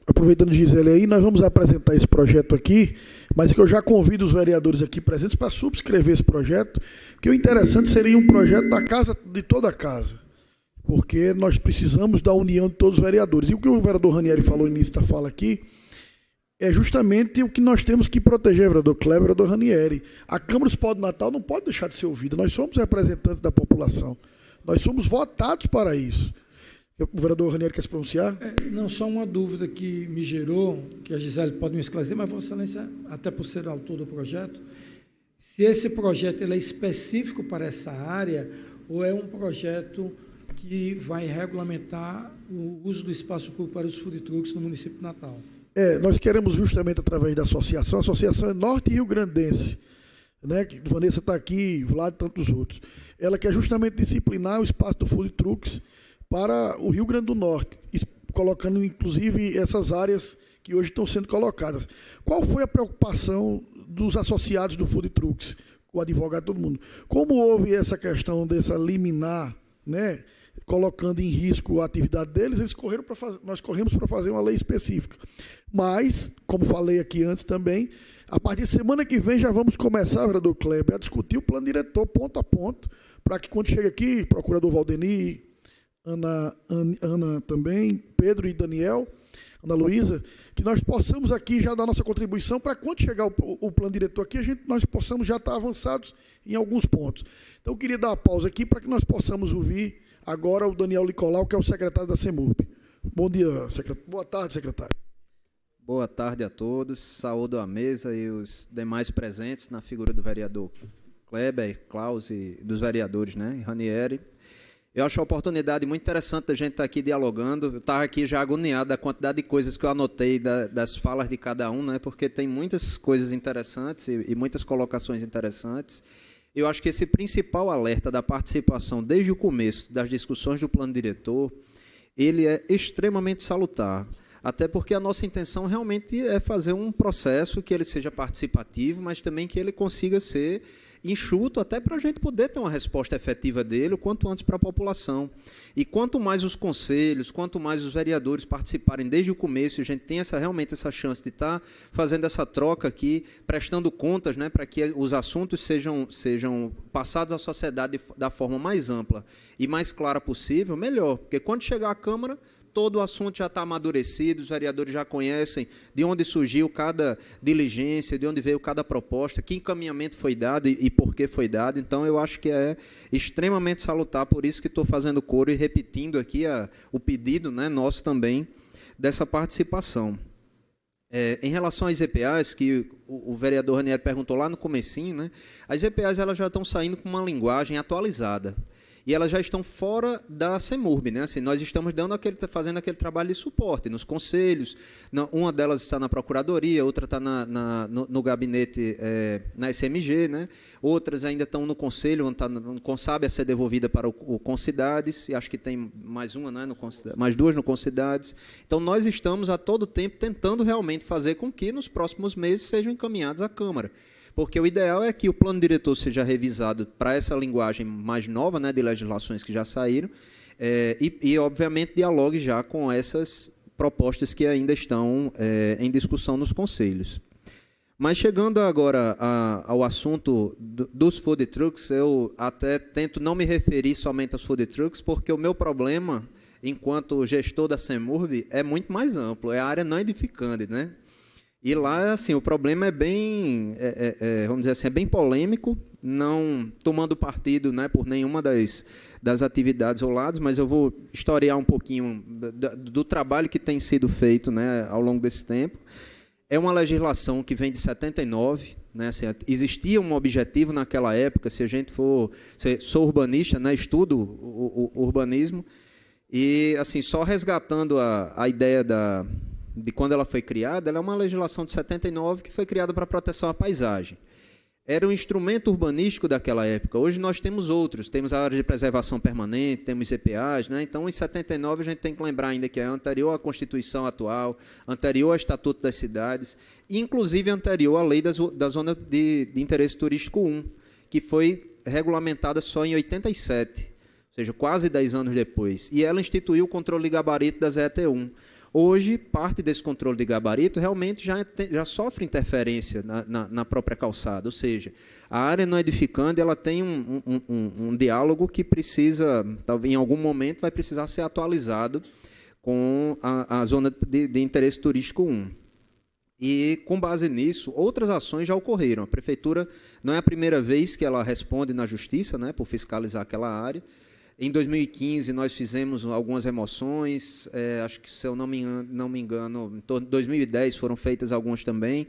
Aproveitando, Gisele, aí, nós vamos apresentar esse projeto aqui, mas é que eu já convido os vereadores aqui presentes para subscrever esse projeto, porque o interessante seria um projeto da casa, de toda a casa, porque nós precisamos da união de todos os vereadores. E o que o vereador Ranieri falou no início da fala aqui, é justamente o que nós temos que proteger, vereador Kleber, vereador Ranieri. A Câmara dos Pau do Natal não pode deixar de ser ouvida. Nós somos representantes da população. Nós somos votados para isso. O vereador Ranieri quer se pronunciar? Não, só uma dúvida que me gerou, que a Gisele pode me esclarecer, mas, Vossa Excelência, até por ser autor do projeto, se esse projeto ele é específico para essa área ou é um projeto que vai regulamentar o uso do espaço público para os food trucks no município de Natal? Nós queremos justamente através da associação, a associação é Norte Rio Grandense, né, que Vanessa está aqui, Vlad e tantos outros. Ela quer justamente disciplinar o espaço do food trucks para o Rio Grande do Norte, colocando inclusive essas áreas que hoje estão sendo colocadas. Qual foi a preocupação dos associados do food trucks, o advogado, todo mundo? Como houve essa questão dessa liminar, né, colocando em risco a atividade deles, nós corremos para fazer uma lei específica. Mas, como falei aqui antes também, a partir de semana que vem já vamos começar, vereador Kleber, a discutir o plano diretor ponto a ponto, para que quando chegue aqui, procurador Valdeni, Ana também, Pedro e Daniel, Ana Luísa, que nós possamos aqui já dar nossa contribuição para quando chegar o plano diretor aqui, nós possamos já estar avançados em alguns pontos. Então, eu queria dar uma pausa aqui para que nós possamos ouvir agora o Daniel Nicolau, que é o secretário da CEMURB. Bom dia, secretário. Boa tarde, secretário. Boa tarde a todos. Saúdo a mesa e os demais presentes na figura do vereador Kleber, Klaus e dos vereadores, né, Ranieri. Eu acho a oportunidade muito interessante da gente estar aqui dialogando. Eu estava aqui já agoniado da quantidade de coisas que eu anotei das falas de cada um, né, porque tem muitas coisas interessantes e muitas colocações interessantes. Eu acho que esse principal alerta da participação desde o começo das discussões do plano diretor, ele é extremamente salutar. Até porque a nossa intenção realmente é fazer um processo que ele seja participativo, mas também que ele consiga ser enxuto, até para a gente poder ter uma resposta efetiva dele o quanto antes para a população. E quanto mais os conselhos, quanto mais os vereadores participarem desde o começo, a gente tem realmente essa chance de estar fazendo essa troca aqui, prestando contas, né, para que os assuntos sejam passados à sociedade da forma mais ampla e mais clara possível, melhor. Porque quando chegar à Câmara, todo o assunto já está amadurecido, os vereadores já conhecem de onde surgiu cada diligência, de onde veio cada proposta, que encaminhamento foi dado e por que foi dado. Então, eu acho que é extremamente salutar, por isso que estou fazendo coro e repetindo aqui o pedido, né, nosso também, dessa participação. Em relação às EPAs, que o vereador Ranieri perguntou lá no comecinho, né, as EPAs elas já estão saindo com uma linguagem atualizada. E elas já estão fora da CEMURB, né? Assim, nós estamos fazendo aquele trabalho de suporte nos conselhos. Uma delas está na Procuradoria, outra está no gabinete, na SMG, né? Outras ainda estão no Conselho, onde está no Consab a ser devolvida para o Concidades, e acho que tem mais uma, né, mais duas no Concidades. Então, nós estamos a todo tempo tentando realmente fazer com que nos próximos meses sejam encaminhados à Câmara. Porque o ideal é que o plano diretor seja revisado para essa linguagem mais nova, né, de legislações que já saíram, e, obviamente, dialogue já com essas propostas que ainda estão em discussão nos conselhos. Mas, chegando agora ao assunto dos food trucks, eu até tento não me referir somente aos food trucks, porque o meu problema, enquanto gestor da CEMURB, é muito mais amplo, é a área não edificante, né? E lá, assim, o problema é bem, vamos dizer assim, é bem polêmico, não tomando partido, né, por nenhuma das atividades ao lado, mas eu vou historiar um pouquinho do trabalho que tem sido feito, né, ao longo desse tempo. É uma legislação que vem de 79, né, assim, existia um objetivo naquela época, se a gente sou urbanista, né, estudo o urbanismo, e, assim, só resgatando a ideia de quando ela foi criada, ela é uma legislação de 79 que foi criada para proteção à paisagem. Era um instrumento urbanístico daquela época. Hoje nós temos outros, temos a área de preservação permanente, temos EPAs, né? Então, em 79, a gente tem que lembrar ainda que é anterior à Constituição atual, anterior ao Estatuto das Cidades, e inclusive anterior à Lei da Zona de Interesse Turístico 1, que foi regulamentada só em 87, ou seja, quase 10 anos depois. E ela instituiu o controle de gabarito da ZT1. Hoje, parte desse controle de gabarito realmente já sofre interferência na própria calçada, ou seja, a área não edificante ela tem um diálogo que precisa, talvez em algum momento, vai precisar ser atualizado com a zona de interesse turístico 1. E, com base nisso, outras ações já ocorreram. A Prefeitura não é a primeira vez que ela responde na Justiça, né, por fiscalizar aquela área. Em 2015, nós fizemos algumas remoções, acho que, se eu não me engano, em 2010 foram feitas algumas também.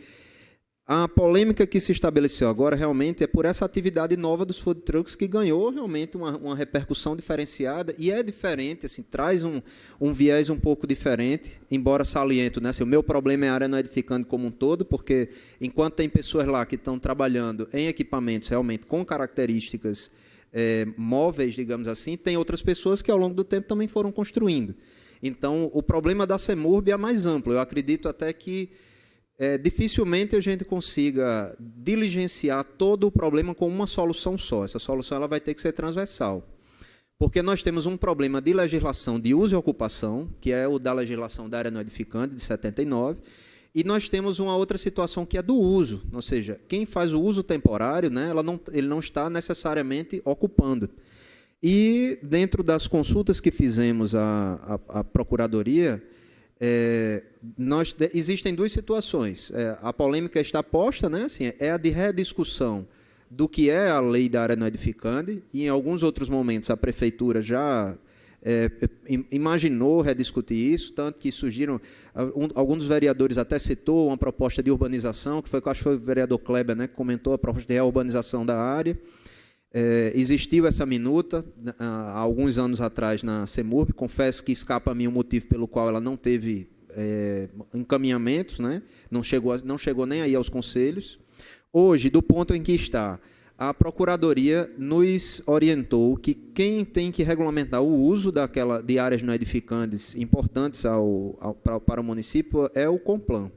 A polêmica que se estabeleceu agora, realmente, é por essa atividade nova dos food trucks, que ganhou realmente uma repercussão diferenciada, e é diferente, assim, traz um viés um pouco diferente, embora saliento, né? Assim, o meu problema é a área não edificante como um todo, porque enquanto tem pessoas lá que estão trabalhando em equipamentos realmente com características móveis, digamos assim, tem outras pessoas que ao longo do tempo também foram construindo. Então, o problema da CEMURB é mais amplo. Eu acredito até que dificilmente a gente consiga diligenciar todo o problema com uma solução só. Essa solução ela vai ter que ser transversal. Porque nós temos um problema de legislação de uso e ocupação, que é o da legislação da área não edificante, de 79, e nós temos uma outra situação que é do uso, ou seja, quem faz o uso temporário, né, ele não está necessariamente ocupando. E, dentro das consultas que fizemos à Procuradoria, existem duas situações. A polêmica está posta, né? Assim, é a de rediscussão do que é a lei da área não edificante, e em alguns outros momentos a prefeitura já imaginou rediscutir isso, tanto que surgiram, alguns dos vereadores até citou uma proposta de urbanização, que acho que foi o vereador Kleber, né, que comentou a proposta de reurbanização da área. Existiu essa minuta há alguns anos atrás na CEMURB. Confesso que escapa a mim o motivo pelo qual ela não teve encaminhamentos, né? Não chegou nem aí aos conselhos. Hoje, do ponto em que está, a Procuradoria nos orientou que quem tem que regulamentar o uso de áreas não edificantes importantes para o município é o Complan.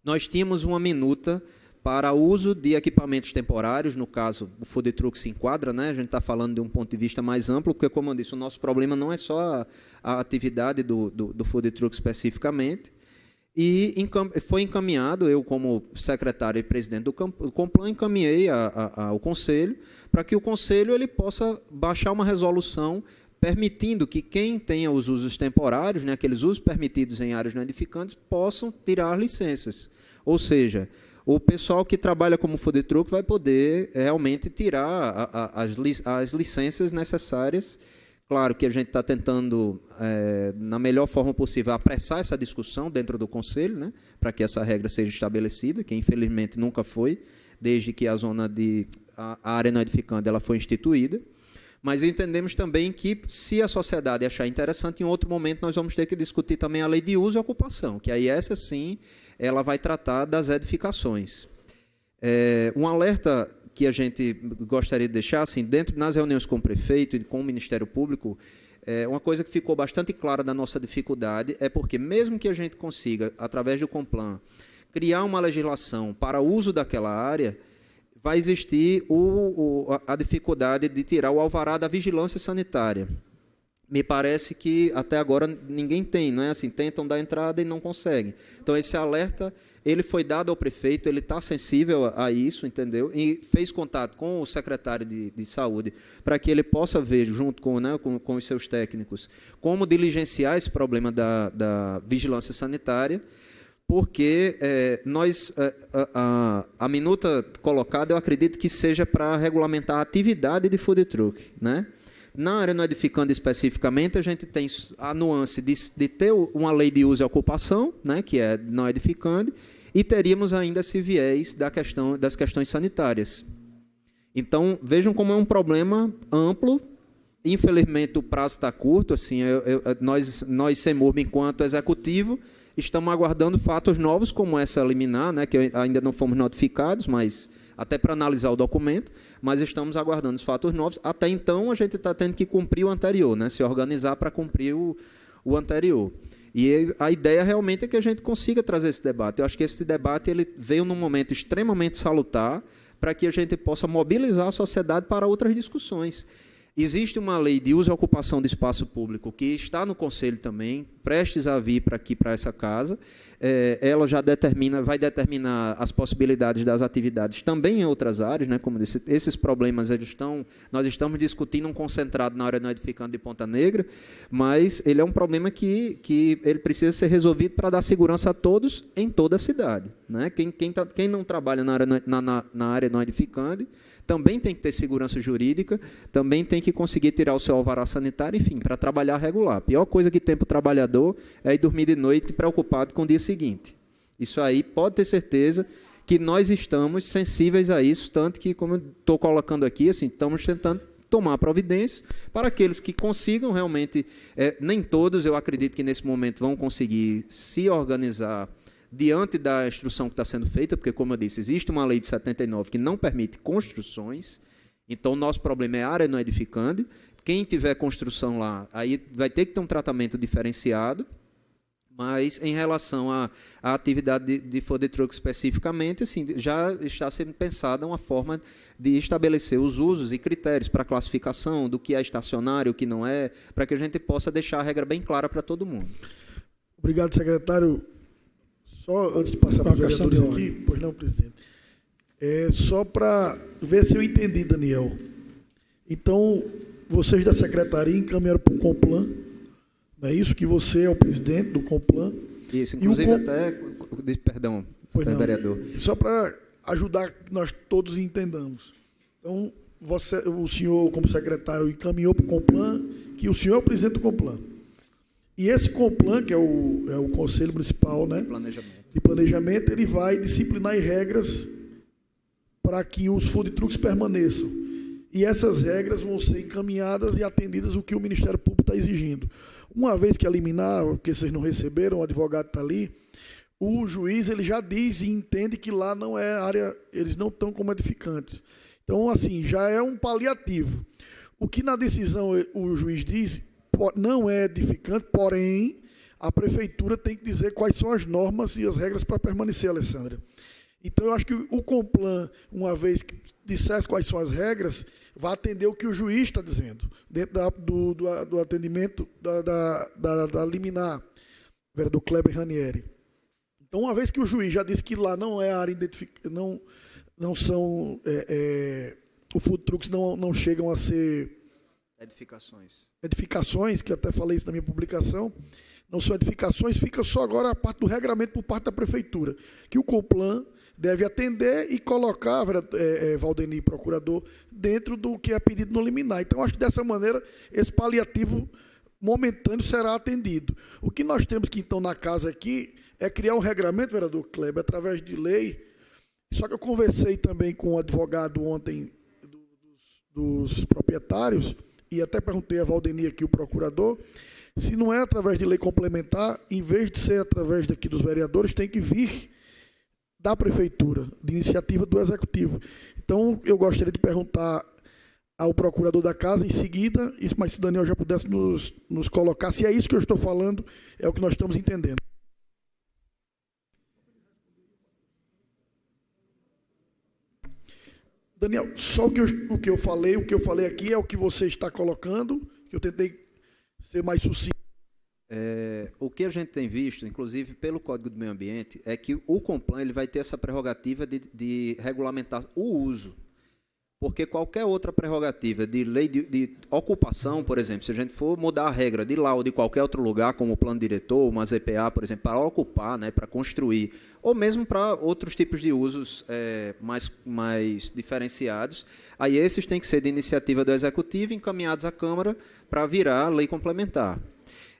Nós tínhamos uma minuta para o uso de equipamentos temporários, no caso, o food truck se enquadra, né? A gente está falando de um ponto de vista mais amplo, porque, como eu disse, o nosso problema não é só a atividade do food truck especificamente. E foi encaminhado, eu como secretário e presidente do Complan, encaminhei ao Conselho, para que o Conselho ele possa baixar uma resolução permitindo que quem tenha os usos temporários, né, aqueles usos permitidos em áreas não edificantes, possam tirar licenças. Ou seja, o pessoal que trabalha como food truck vai poder realmente tirar as licenças necessárias. Claro que a gente está tentando, na melhor forma possível, apressar essa discussão dentro do Conselho, né, para que essa regra seja estabelecida, que infelizmente nunca foi, desde que a área não edificante ela foi instituída. Mas entendemos também que, se a sociedade achar interessante, em outro momento nós vamos ter que discutir também a lei de uso e ocupação, que aí essa sim ela vai tratar das edificações. Um alerta que a gente gostaria de deixar, assim, nas reuniões com o prefeito e com o Ministério Público, uma coisa que ficou bastante clara da nossa dificuldade é porque, mesmo que a gente consiga, através do Complan, criar uma legislação para o uso daquela área, vai existir a dificuldade de tirar o alvará da vigilância sanitária. Me parece que até agora ninguém tem, não é assim? Tentam dar entrada e não conseguem. Então, esse alerta ele foi dado ao prefeito, ele está sensível a isso, entendeu? E fez contato com o secretário de Saúde para que ele possa ver, junto com os seus técnicos, como diligenciar esse problema da vigilância sanitária, porque a minuta colocada, eu acredito que seja para regulamentar a atividade de food truck, né? Na área não edificante especificamente, a gente tem a nuance de ter uma lei de uso e ocupação, né, que é não edificante, e teríamos ainda esse viés das questões sanitárias. Então, vejam como é um problema amplo. Infelizmente, o prazo está curto. Assim, nós CEMURB, enquanto executivo, estamos aguardando fatos novos, como essa liminar, né, que ainda não fomos notificados, mas até para analisar o documento, mas estamos aguardando os fatos novos. Até então, a gente está tendo que cumprir o anterior, né, se organizar para cumprir o anterior. E a ideia realmente é que a gente consiga trazer esse debate. Eu acho que esse debate ele veio num momento extremamente salutar para que a gente possa mobilizar a sociedade para outras discussões. Existe uma lei de uso e ocupação de espaço público que está no Conselho também, prestes a vir para essa casa. Ela já vai determinar as possibilidades das atividades também em outras áreas, né? Como disse, esses problemas nós estamos discutindo um concentrado na área não edificante de Ponta Negra, mas ele é um problema que ele precisa ser resolvido para dar segurança a todos em toda a cidade, né? Quem não trabalha na área não edificante também tem que ter segurança jurídica, também tem que conseguir tirar o seu alvará sanitário, enfim, para trabalhar regular. A pior coisa que tem para o trabalhador é ir dormir de noite preocupado com o dia seguinte. Isso aí pode ter certeza que nós estamos sensíveis a isso, tanto que, como eu estou colocando aqui, assim, estamos tentando tomar providências para aqueles que consigam realmente, nem todos, eu acredito que nesse momento vão conseguir se organizar diante da instrução que está sendo feita, porque, como eu disse, existe uma lei de 79 que não permite construções, então o nosso problema é área não edificante. Quem tiver construção lá, aí vai ter que ter um tratamento diferenciado, mas em relação à atividade de food truck especificamente, assim, já está sendo pensada uma forma de estabelecer os usos e critérios para classificação do que é estacionário, o que não é, para que a gente possa deixar a regra bem clara para todo mundo. Obrigado, secretário. Só antes de passar para os vereadores aqui, pois não, presidente, só para ver se eu entendi, Daniel. Então, vocês da secretaria encaminharam para o Complan Não é isso? Que você é o presidente do Complan. Isso, inclusive até... Perdão, vereador. Só para ajudar que nós todos entendamos. Então, o senhor, como secretário, encaminhou para o Complan, que o senhor é o presidente do Complan. E esse Complan, que é o Conselho Municipal, né, de Planejamento, ele vai disciplinar em regras para que os food trucks permaneçam. E essas regras vão ser encaminhadas e atendidas o que o Ministério Público está exigindo. Uma vez que eliminar, porque vocês não receberam, o advogado está ali, o juiz ele já diz e entende que lá não é área, eles não estão como edificantes. Então, assim, já é um paliativo. O que na decisão o juiz diz não é edificante, porém, a prefeitura tem que dizer quais são as normas e as regras para permanecer, Alessandra. Então, eu acho que o Complan, uma vez que dissesse quais são as regras, vai atender o que o juiz está dizendo, dentro do atendimento da liminar, vereador Kleber Ranieri. Então, uma vez que o juiz já disse que lá não é área identificada, não são... os food trucks não chegam a ser... Edificações, que eu até falei isso na minha publicação, não são edificações, fica só agora a parte do regramento por parte da prefeitura, que o Complan deve atender e colocar, Valdeni, procurador, dentro do que é pedido no liminar. Então, acho que dessa maneira, esse paliativo momentâneo será atendido. O que nós temos que, então, na casa aqui, é criar um regramento, vereador Kleber, através de lei. Só que eu conversei também com o advogado ontem dos proprietários, e até perguntei a Valdeni aqui, o procurador, se não é através de lei complementar, em vez de ser através daqui dos vereadores, tem que vir da prefeitura, de iniciativa do executivo. Então, eu gostaria de perguntar ao procurador da casa em seguida, mas se Daniel já pudesse nos colocar, se é isso que eu estou falando, é o que nós estamos entendendo. Daniel, só o que eu falei aqui é o que você está colocando, que eu tentei ser mais sucinto. O que a gente tem visto, inclusive pelo Código do Meio Ambiente, é que o Complan ele vai ter essa prerrogativa de regulamentar o uso. Porque qualquer outra prerrogativa de lei de ocupação, por exemplo, se a gente for mudar a regra de lá ou de qualquer outro lugar, como o plano diretor, uma ZPA, por exemplo, para ocupar, né, para construir, ou mesmo para outros tipos de usos mais diferenciados, aí esses têm que ser de iniciativa do Executivo, encaminhados à Câmara para virar lei complementar.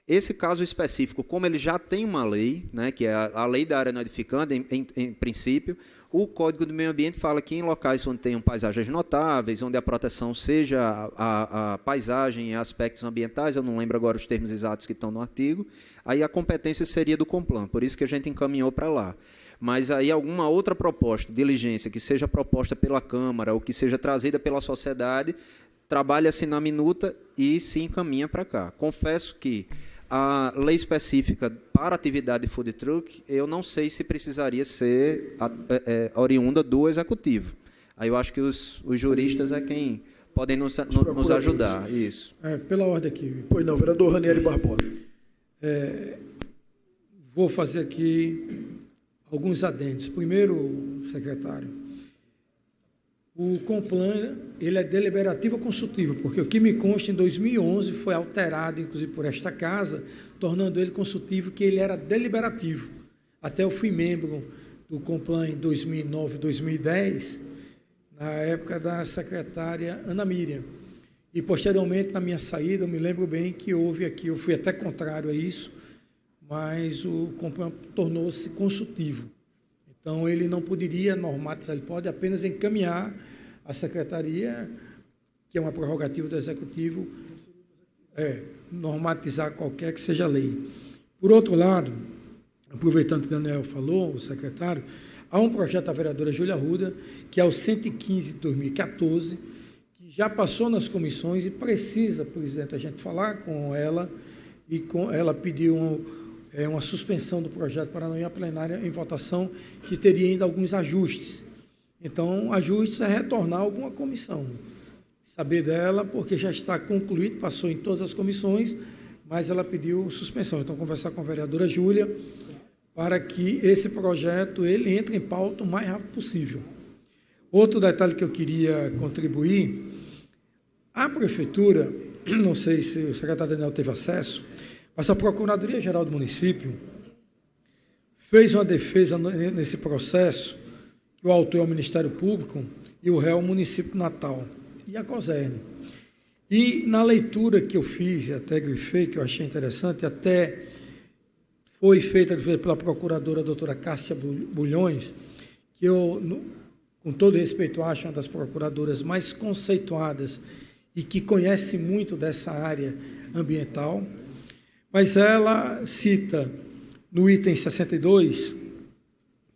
Esse caso específico, como ele já tem uma lei, né, que é a lei da área não edificanda, em princípio, o Código do Meio Ambiente fala que em locais onde tenham paisagens notáveis, onde a proteção seja a paisagem e aspectos ambientais, eu não lembro agora os termos exatos que estão no artigo, aí a competência seria do Complan, por isso que a gente encaminhou para lá. Mas aí alguma outra proposta, diligência, que seja proposta pela Câmara ou que seja trazida pela sociedade, trabalha-se na minuta e se encaminha para cá. Confesso que a lei específica para atividade de food truck, eu não sei se precisaria ser oriunda do Executivo. Aí eu acho que os juristas é quem podem nos ajudar. Isso. Pela ordem aqui. Pois não, vereador Ranieri Barbosa. Vou fazer aqui alguns adendos. Primeiro, secretário, o Complan, ele é deliberativo ou consultivo, porque o que me consta em 2011 foi alterado, inclusive por esta casa, tornando ele consultivo, que ele era deliberativo. Até eu fui membro do Complan em 2009, 2010, na época da secretária Ana Miriam. E, posteriormente, na minha saída, eu me lembro bem que houve aqui, eu fui até contrário a isso, mas o Complan tornou-se consultivo. Então, ele não poderia normatizar, ele pode apenas encaminhar a secretaria, que é uma prerrogativa do Executivo, normatizar qualquer que seja a lei. Por outro lado, aproveitando que o Daniel falou, o secretário, há um projeto da vereadora Júlia Arruda, que é o 115 de 2014, que já passou nas comissões e precisa, presidente, a gente falar com ela, e ela pediu uma suspensão do projeto para não ir à plenária em votação, que teria ainda alguns ajustes. Então, ajustes é retornar a alguma comissão. Saber dela, porque já está concluído, passou em todas as comissões, mas ela pediu suspensão. Então, conversar com a vereadora Júlia para que esse projeto ele entre em pauta o mais rápido possível. Outro detalhe que eu queria contribuir, a prefeitura, não sei se o secretário Daniel teve acesso, Mas a Procuradoria-Geral do município fez uma defesa nesse processo, que o autor é o Ministério Público e o réu é o município de Natal e a COSERN. E na leitura que eu fiz, e até grifei, que eu achei interessante, até foi feita pela procuradora doutora Cássia Bulhões, que eu, com todo respeito, acho uma das procuradoras mais conceituadas e que conhece muito dessa área ambiental, mas ela cita no item 62,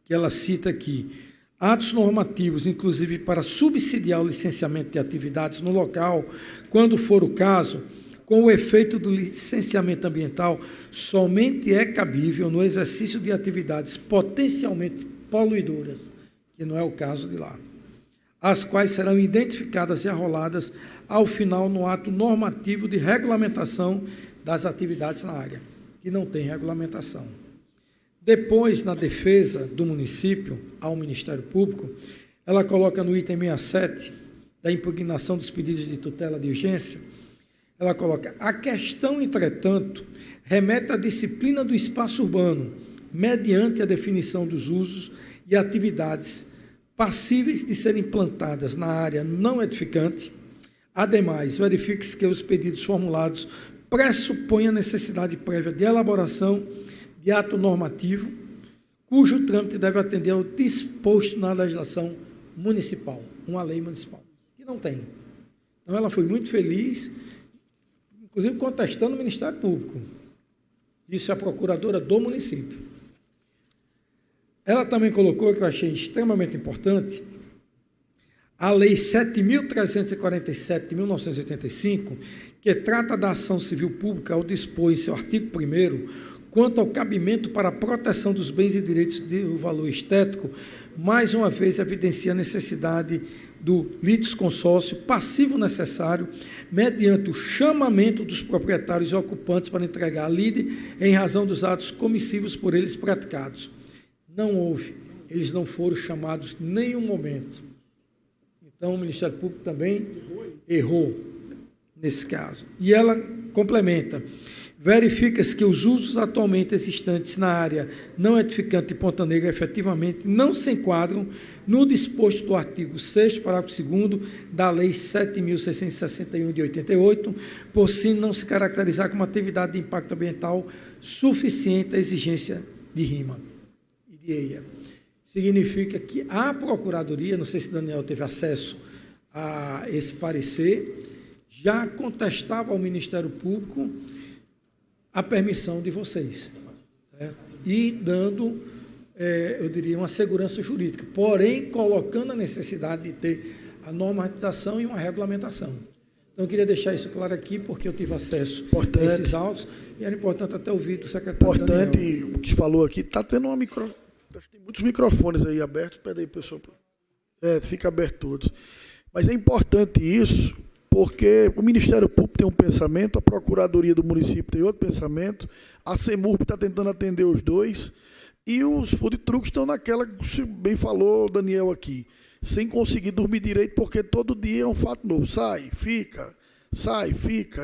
que ela cita aqui, atos normativos, inclusive para subsidiar o licenciamento de atividades no local, quando for o caso, com o efeito do licenciamento ambiental, somente é cabível no exercício de atividades potencialmente poluidoras, que não é o caso de lá, as quais serão identificadas e arroladas ao final no ato normativo de regulamentação das atividades na área, que não tem regulamentação. Depois, na defesa do município ao Ministério Público, ela coloca no item 67 da impugnação dos pedidos de tutela de urgência, ela coloca, a questão, entretanto, remete à disciplina do espaço urbano, mediante a definição dos usos e atividades passíveis de serem implantadas na área não edificante. Ademais, verifique-se que os pedidos formulados pressupõem a necessidade prévia de elaboração de ato normativo, cujo trâmite deve atender ao disposto na legislação municipal, uma lei municipal, que não tem. Então, ela foi muito feliz, inclusive contestando o Ministério Público. Isso é a procuradora do município. Ela também colocou, que eu achei extremamente importante, a Lei 7.347 de 1985, que trata da ação civil pública ao dispor em seu artigo 1º, quanto ao cabimento para a proteção dos bens e direitos de valor estético, mais uma vez evidencia a necessidade do litisconsórcio passivo necessário, mediante o chamamento dos proprietários e ocupantes para entregar a lide em razão dos atos comissivos por eles praticados. Não houve, eles não foram chamados em nenhum momento. Então, o Ministério Público também errou nesse caso. E ela complementa, verifica-se que os usos atualmente existentes na área não edificante de Ponta Negra efetivamente não se enquadram no disposto do artigo 6º, parágrafo 2º da Lei 7.661 de 88, por si não se caracterizar como atividade de impacto ambiental suficiente à exigência de RIMA e de EIA. Significa que a Procuradoria, não sei se Daniel teve acesso a esse parecer, já contestava ao Ministério Público a permissão de vocês, certo? E dando, eu diria, uma segurança jurídica, porém colocando a necessidade de ter a normatização e uma regulamentação. Então, eu queria deixar isso claro aqui, porque eu tive acesso a esses autos, e era importante até ouvir do secretário importante, Daniel. O que falou aqui, está tendo uma acho que tem muitos microfones aí abertos, pede aí, pessoal. Fica aberto todos. Mas é importante isso, porque o Ministério Público tem um pensamento, a Procuradoria do município tem outro pensamento, a CEMURB está tentando atender os dois, e os food trucks estão naquela, que bem falou o Daniel aqui, sem conseguir dormir direito, porque todo dia é um fato novo. Sai, fica,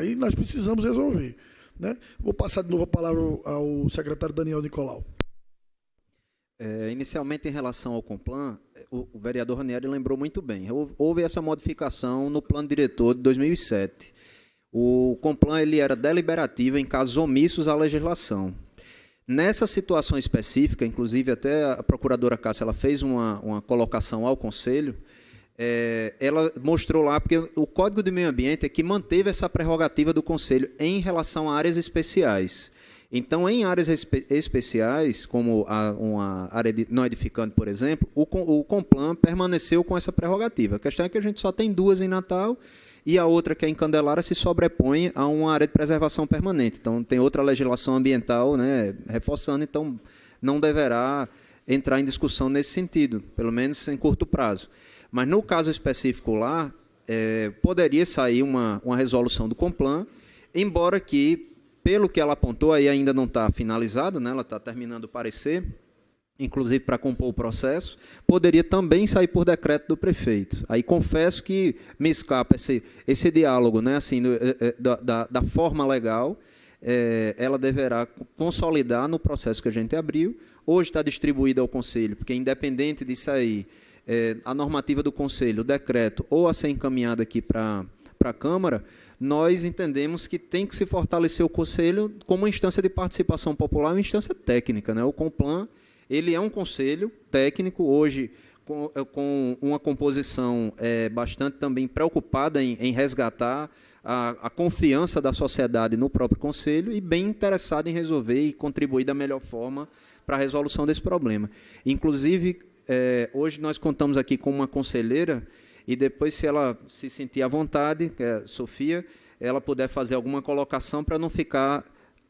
e nós precisamos resolver, né? Vou passar de novo a palavra ao secretário Daniel Nicolau. Inicialmente, em relação ao Complan, o vereador Ranieri lembrou muito bem. Houve essa modificação no plano diretor de 2007. O Complan ele era deliberativo em casos omissos à legislação. Nessa situação específica, inclusive até a procuradora Cássia ela fez uma colocação ao Conselho, ela mostrou lá, porque o Código de Meio Ambiente é que manteve essa prerrogativa do Conselho em relação a áreas especiais. Então, em áreas especiais, como uma área não edificante, por exemplo, o Complan permaneceu com essa prerrogativa. A questão é que a gente só tem 2 em Natal e a outra, que é em Candelária, se sobrepõe a uma área de preservação permanente. Então, tem outra legislação ambiental, né, reforçando, então não deverá entrar em discussão nesse sentido, pelo menos em curto prazo. Mas, no caso específico lá, poderia sair uma resolução do Complan, embora que, pelo que ela apontou, aí ainda não está finalizado, né? Ela está terminando o parecer, inclusive para compor o processo, poderia também sair por decreto do prefeito. Aí confesso que me escapa esse diálogo, né? Assim, da forma legal, ela deverá consolidar no processo que a gente abriu. Hoje está distribuída ao Conselho, porque independente disso aí, a normativa do Conselho, o decreto, ou a ser encaminhada aqui para a Câmara, nós entendemos que tem que se fortalecer o Conselho como uma instância de participação popular, uma instância técnica, né? O Complan, ele é um conselho técnico, hoje com uma composição bastante também preocupada em resgatar a confiança da sociedade no próprio Conselho e bem interessada em resolver e contribuir da melhor forma para a resolução desse problema. Inclusive, hoje nós contamos aqui com uma conselheira e depois, se ela se sentir à vontade, que é a Sofia, ela puder fazer alguma colocação para não ficar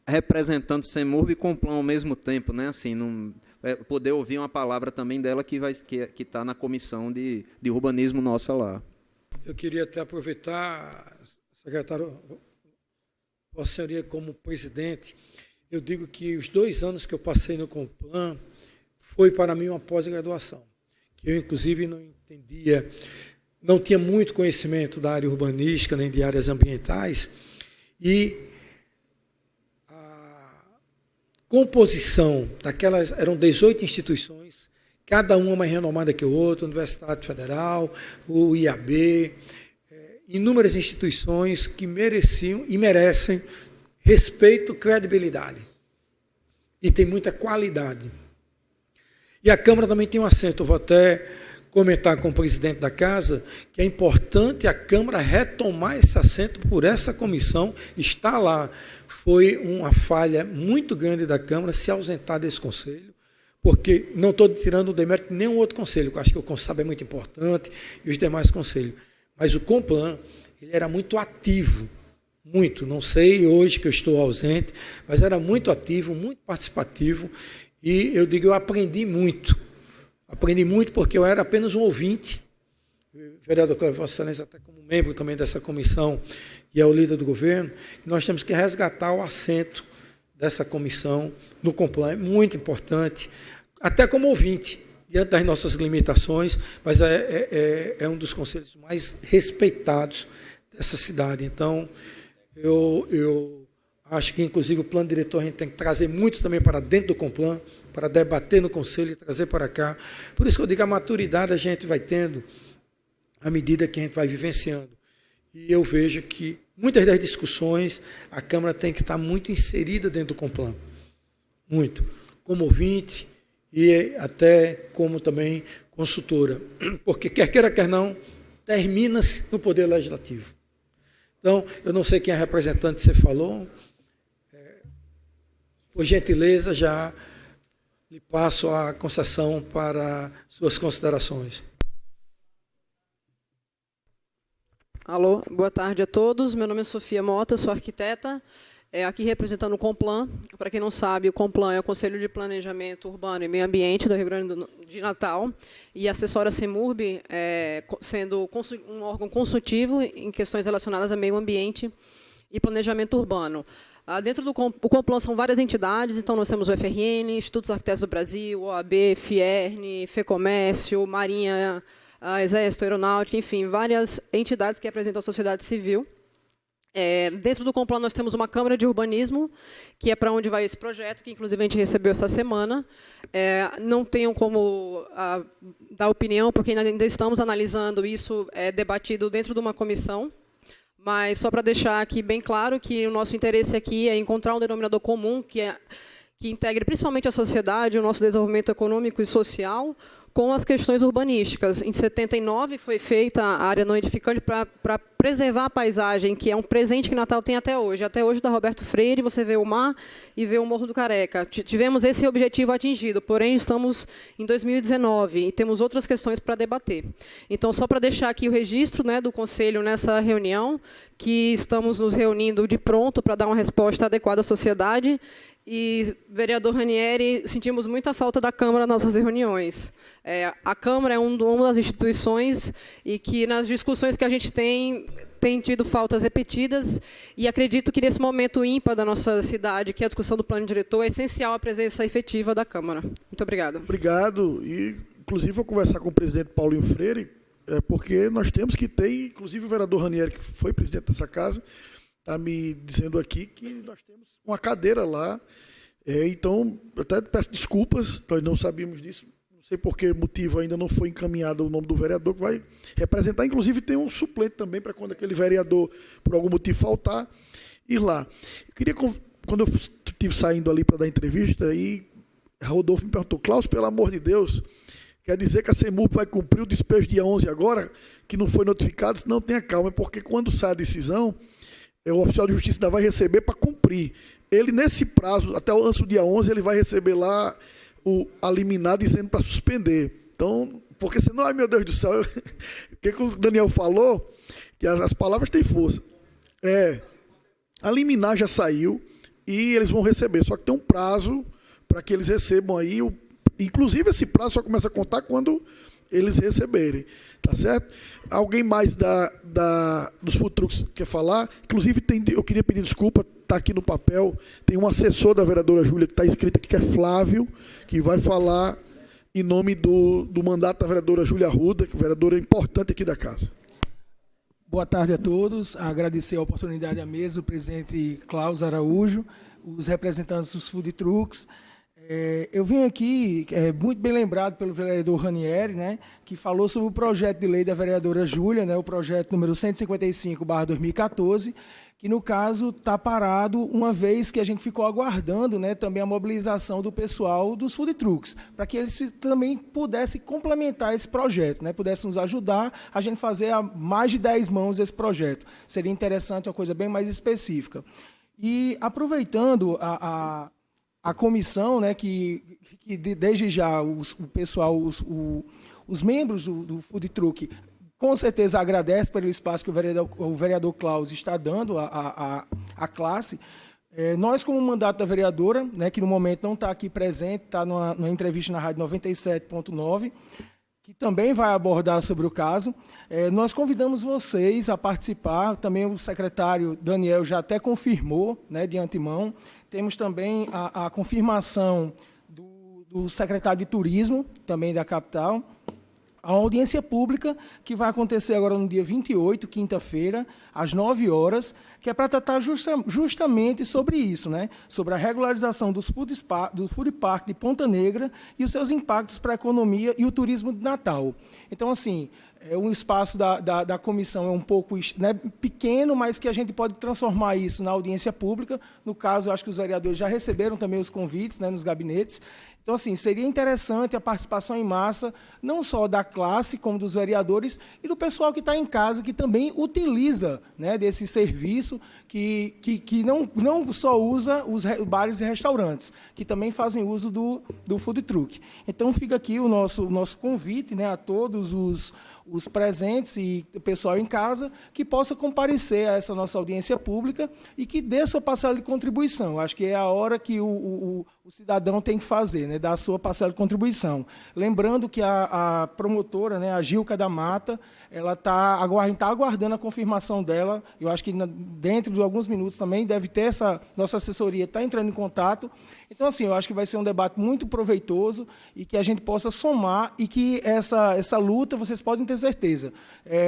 representando Semurb e Complan ao mesmo tempo, né? Assim, não, poder ouvir uma palavra também dela que está na comissão de urbanismo nossa lá. Eu queria até aproveitar, secretário, Vossa Senhoria como presidente, eu digo que os 2 anos que eu passei no Complan foi para mim uma pós-graduação, que eu inclusive não entendia, não tinha muito conhecimento da área urbanística nem de áreas ambientais, e a composição daquelas, eram 18 instituições, cada uma mais renomada que o outro, Universidade Federal, o IAB, inúmeras instituições que mereciam e merecem respeito, credibilidade. E tem muita qualidade. E a Câmara também tem um assento. Eu vou até comentar com o presidente da Casa que é importante a Câmara retomar esse assento por essa comissão. Está lá. Foi uma falha muito grande da Câmara se ausentar desse conselho, porque não estou tirando o demérito de nenhum outro conselho, eu acho que o CONSAB é muito importante e os demais conselhos. Mas o Complan, ele era muito ativo, muito, não sei hoje que eu estou ausente, mas era muito ativo, muito participativo, e eu digo, eu aprendi muito porque eu era apenas um ouvinte, o vereador Cléber, Vossa Excelência, até como membro também dessa comissão, e é o líder do governo, nós temos que resgatar o assento dessa comissão no Complan, é muito importante, até como ouvinte, diante das nossas limitações, mas é um dos conselhos mais respeitados dessa cidade. Então, eu acho que, inclusive, o plano diretor a gente tem que trazer muito também para dentro do Complan, para debater no conselho e trazer para cá. Por isso que eu digo, a maturidade a gente vai tendo à medida que a gente vai vivenciando. E eu vejo que muitas das discussões a Câmara tem que estar muito inserida dentro do Complan. Muito. Como ouvinte, e até como também consultora, porque quer queira, quer não, termina-se no Poder Legislativo. Então, eu não sei quem é representante que você falou, por gentileza, já lhe passo a concessão para suas considerações. Alô, boa tarde a todos, meu nome é Sofia Mota, sou arquiteta, aqui representando o Complan. Para quem não sabe, o Complan é o Conselho de Planejamento Urbano e Meio Ambiente do Rio Grande de Natal e assessora a Semurb, sendo um órgão consultivo em questões relacionadas a meio ambiente e planejamento urbano. Dentro do Complan são várias entidades, então nós temos o FRN, Institutos Arquitetos do Brasil, OAB, FIERN, FEComércio, Marinha, Exército, Aeronáutica, enfim, várias entidades que representam a sociedade civil. Dentro do Complan nós temos uma Câmara de Urbanismo, que é para onde vai esse projeto, que inclusive a gente recebeu essa semana. Não tenho como dar opinião, porque ainda estamos analisando isso, debatido dentro de uma comissão, mas só para deixar aqui bem claro que o nosso interesse aqui é encontrar um denominador comum que integre principalmente a sociedade, o nosso desenvolvimento econômico e social, com as questões urbanísticas. Em 79 foi feita a área não edificante para preservar a paisagem, que é um presente que Natal tem até hoje. Até hoje, da Roberto Freire, você vê o mar e vê o Morro do Careca. Tivemos esse objetivo atingido, porém estamos em 2019 e temos outras questões para debater. Então, só para deixar aqui o registro, né, do Conselho nessa reunião, que estamos nos reunindo de pronto para dar uma resposta adequada à sociedade. E, vereador Ranieri, sentimos muita falta da Câmara nas nossas reuniões. A Câmara é uma das instituições e que, nas discussões que a gente tem tido faltas repetidas, e acredito que, nesse momento ímpar da nossa cidade, que é a discussão do plano diretor, é essencial a presença efetiva da Câmara. Muito obrigada. Obrigado. E, inclusive, vou conversar com o presidente Paulinho Freire, porque nós temos que ter, inclusive o vereador Ranieri, que foi presidente dessa casa, está me dizendo aqui que nós temos uma cadeira lá. Então, até peço desculpas, nós não sabíamos disso. Não sei por que motivo ainda não foi encaminhado o nome do vereador que vai representar. Inclusive, tem um suplente também para quando aquele vereador, por algum motivo, faltar, ir lá. Eu queria, quando eu estive saindo ali para dar entrevista, aí Rodolfo me perguntou: Cláudio, pelo amor de Deus, quer dizer que a CEMUP vai cumprir o despejo dia 11 agora, que não foi notificado? Não, tenha calma, porque quando sai a decisão, o oficial de justiça ainda vai receber para cumprir. Ele, nesse prazo, até antes do dia 11, ele vai receber lá a liminar dizendo para suspender. Então, porque senão, ai meu Deus do céu, o que o Daniel falou, que as palavras têm força. A liminar já saiu e eles vão receber, só que tem um prazo para que eles recebam aí, inclusive esse prazo só começa a contar quando eles receberem, tá certo? Alguém mais dos food trucks quer falar? Inclusive, eu queria pedir desculpa, está aqui no papel, tem um assessor da vereadora Júlia que está escrito aqui, que é Flávio, que vai falar em nome do mandato da vereadora Júlia Arruda, que é vereadora importante aqui da casa. Boa tarde a todos, agradecer a oportunidade à mesa, o presidente Cláudio Araújo, os representantes dos food trucks. Eu vim aqui, muito bem lembrado pelo vereador Ranieri, né, que falou sobre o projeto de lei da vereadora Júlia, né, o projeto número 155/2014, que, no caso, está parado, uma vez que a gente ficou aguardando, né, também a mobilização do pessoal dos food trucks, para que eles também pudessem complementar esse projeto, né, pudessem nos ajudar a gente fazer a mais de 10 mãos esse projeto. Seria interessante, uma coisa bem mais específica. E, aproveitando a comissão, né, que desde já o pessoal, os membros do food truck, com certeza agradece pelo espaço que o vereador Cláudio está dando à classe. Nós, como mandato da vereadora, né, que no momento não está aqui presente, está numa entrevista na Rádio 97.9, que também vai abordar sobre o caso, nós convidamos vocês a participar. Também o secretário Daniel já até confirmou, né, de antemão. Temos também a confirmação do secretário de Turismo, também da capital, a audiência pública, que vai acontecer agora no dia 28, quinta-feira, às 9 horas, que é para tratar justamente sobre isso, né? Sobre a regularização do Food Park de Ponta Negra e os seus impactos para a economia e o turismo de Natal. Então, assim, um espaço da comissão é um pouco, né, pequeno, mas que a gente pode transformar isso na audiência pública. No caso, eu acho que os vereadores já receberam também os convites, né, nos gabinetes. Então, assim, seria interessante a participação em massa, não só da classe, como dos vereadores e do pessoal que está em casa, que também utiliza, né, desse serviço, que não só usa os bares e restaurantes, que também fazem uso do food truck. Então, fica aqui o nosso convite, né, a todos os presentes e o pessoal em casa, que possa comparecer a essa nossa audiência pública e que dê sua parcela de contribuição. Acho que é a hora que o cidadão tem que fazer, né, dar a sua parcela de contribuição. Lembrando que a promotora, né, a Gilca da Mata, ela está aguardando a confirmação dela. Eu acho que dentro de alguns minutos também deve ter essa nossa assessoria, está entrando em contato. Então, assim, eu acho que vai ser um debate muito proveitoso e que a gente possa somar e que essa luta, vocês podem ter certeza,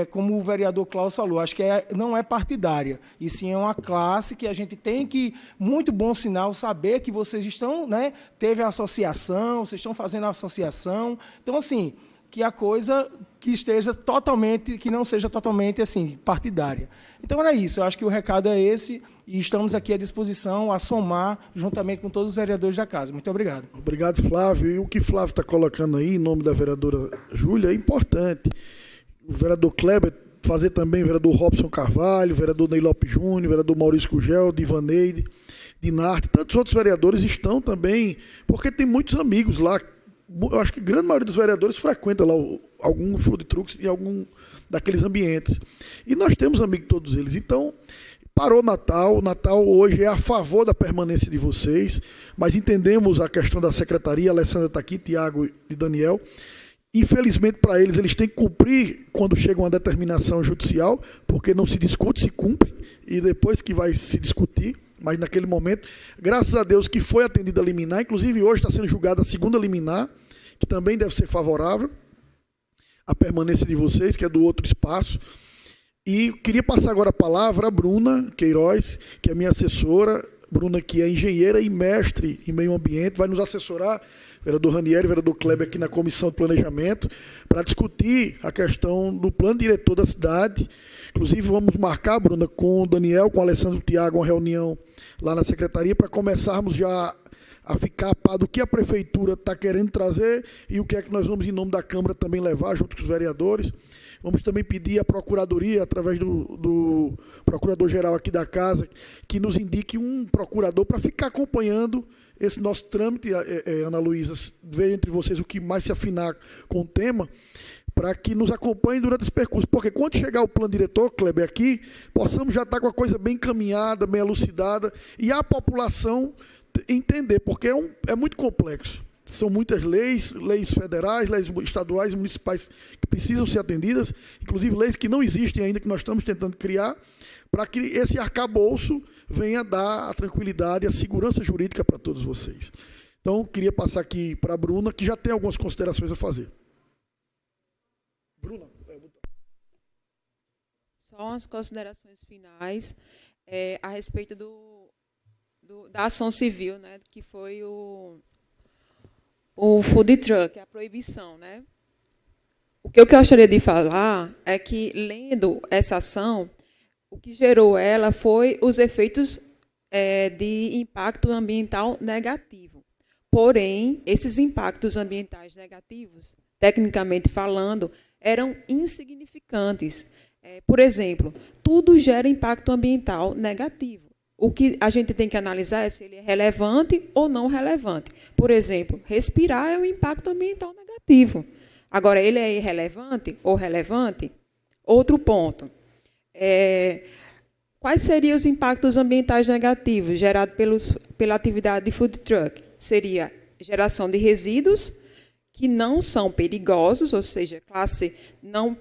como o vereador Cláudio falou, acho que não é partidária, e sim é uma classe que a gente tem que, muito bom sinal, saber que vocês estão, né, teve a associação, vocês estão fazendo a associação. Então, assim, que a coisa que não seja totalmente assim, partidária. Então era isso, eu acho que o recado é esse, e estamos aqui à disposição a somar juntamente com todos os vereadores da casa. Muito obrigado. Obrigado, Flávio. E o que Flávio está colocando aí, em nome da vereadora Júlia, é importante. O vereador Kleber, fazer também o vereador Robson Carvalho, o vereador Ney Lopes Júnior, o vereador Maurício Cugel, Divaneide, Dinarte, tantos outros vereadores estão também, porque tem muitos amigos lá. Eu acho que a grande maioria dos vereadores frequenta lá algum food trucks e algum daqueles ambientes. E nós temos amigos de todos eles. Então, parou o Natal. O Natal hoje é a favor da permanência de vocês, mas entendemos a questão da secretaria. A Alessandra está aqui, Tiago e Daniel. Infelizmente, para eles têm que cumprir quando chega uma determinação judicial, porque não se discute, se cumpre, e depois que vai se discutir. Mas naquele momento, graças a Deus que foi atendida a liminar, inclusive hoje está sendo julgada a segunda liminar, que também deve ser favorável à permanência de vocês, que é do outro espaço. E queria passar agora a palavra à Bruna Queiroz, que é minha assessora. Bruna, que é engenheira e mestre em meio ambiente, vai nos assessorar, vereador Ranieri, vereador Kleber, aqui na Comissão de Planejamento, para discutir a questão do plano diretor da cidade. Inclusive, vamos marcar, Bruna, com o Daniel, com o Alessandro Tiago, uma reunião lá na secretaria, para começarmos já a ficar a par do que a prefeitura está querendo trazer e o que é que nós vamos, em nome da Câmara, também levar junto com os vereadores. Vamos também pedir à Procuradoria, através do Procurador-Geral aqui da Casa, que nos indique um procurador para ficar acompanhando esse nosso trâmite, Ana Luísa, ver entre vocês o que mais se afinar com o tema, para que nos acompanhem durante esse percurso. Porque quando chegar o plano diretor, Kleber, aqui, possamos já estar com a coisa bem encaminhada, bem elucidada, e a população entender, porque é muito complexo. São muitas leis federais, leis estaduais e municipais que precisam ser atendidas, inclusive leis que não existem ainda, que nós estamos tentando criar, para que esse arcabouço venha dar a tranquilidade e a segurança jurídica para todos vocês. Então, queria passar aqui para a Bruna, que já tem algumas considerações a fazer. Bruna. Só umas considerações finais a respeito da ação civil, né, que foi o food truck, a proibição, né? O que eu gostaria de falar é que, lendo essa ação, o que gerou ela foi os efeitos de impacto ambiental negativo. Porém, esses impactos ambientais negativos, tecnicamente falando, eram insignificantes. Por exemplo, tudo gera impacto ambiental negativo. O que a gente tem que analisar é se ele é relevante ou não relevante. Por exemplo, respirar é um impacto ambiental negativo. Agora, ele é irrelevante ou relevante? Outro ponto. Quais seriam os impactos ambientais negativos gerados pela atividade de food truck? Seria geração de resíduos que não são perigosos, ou seja, classe não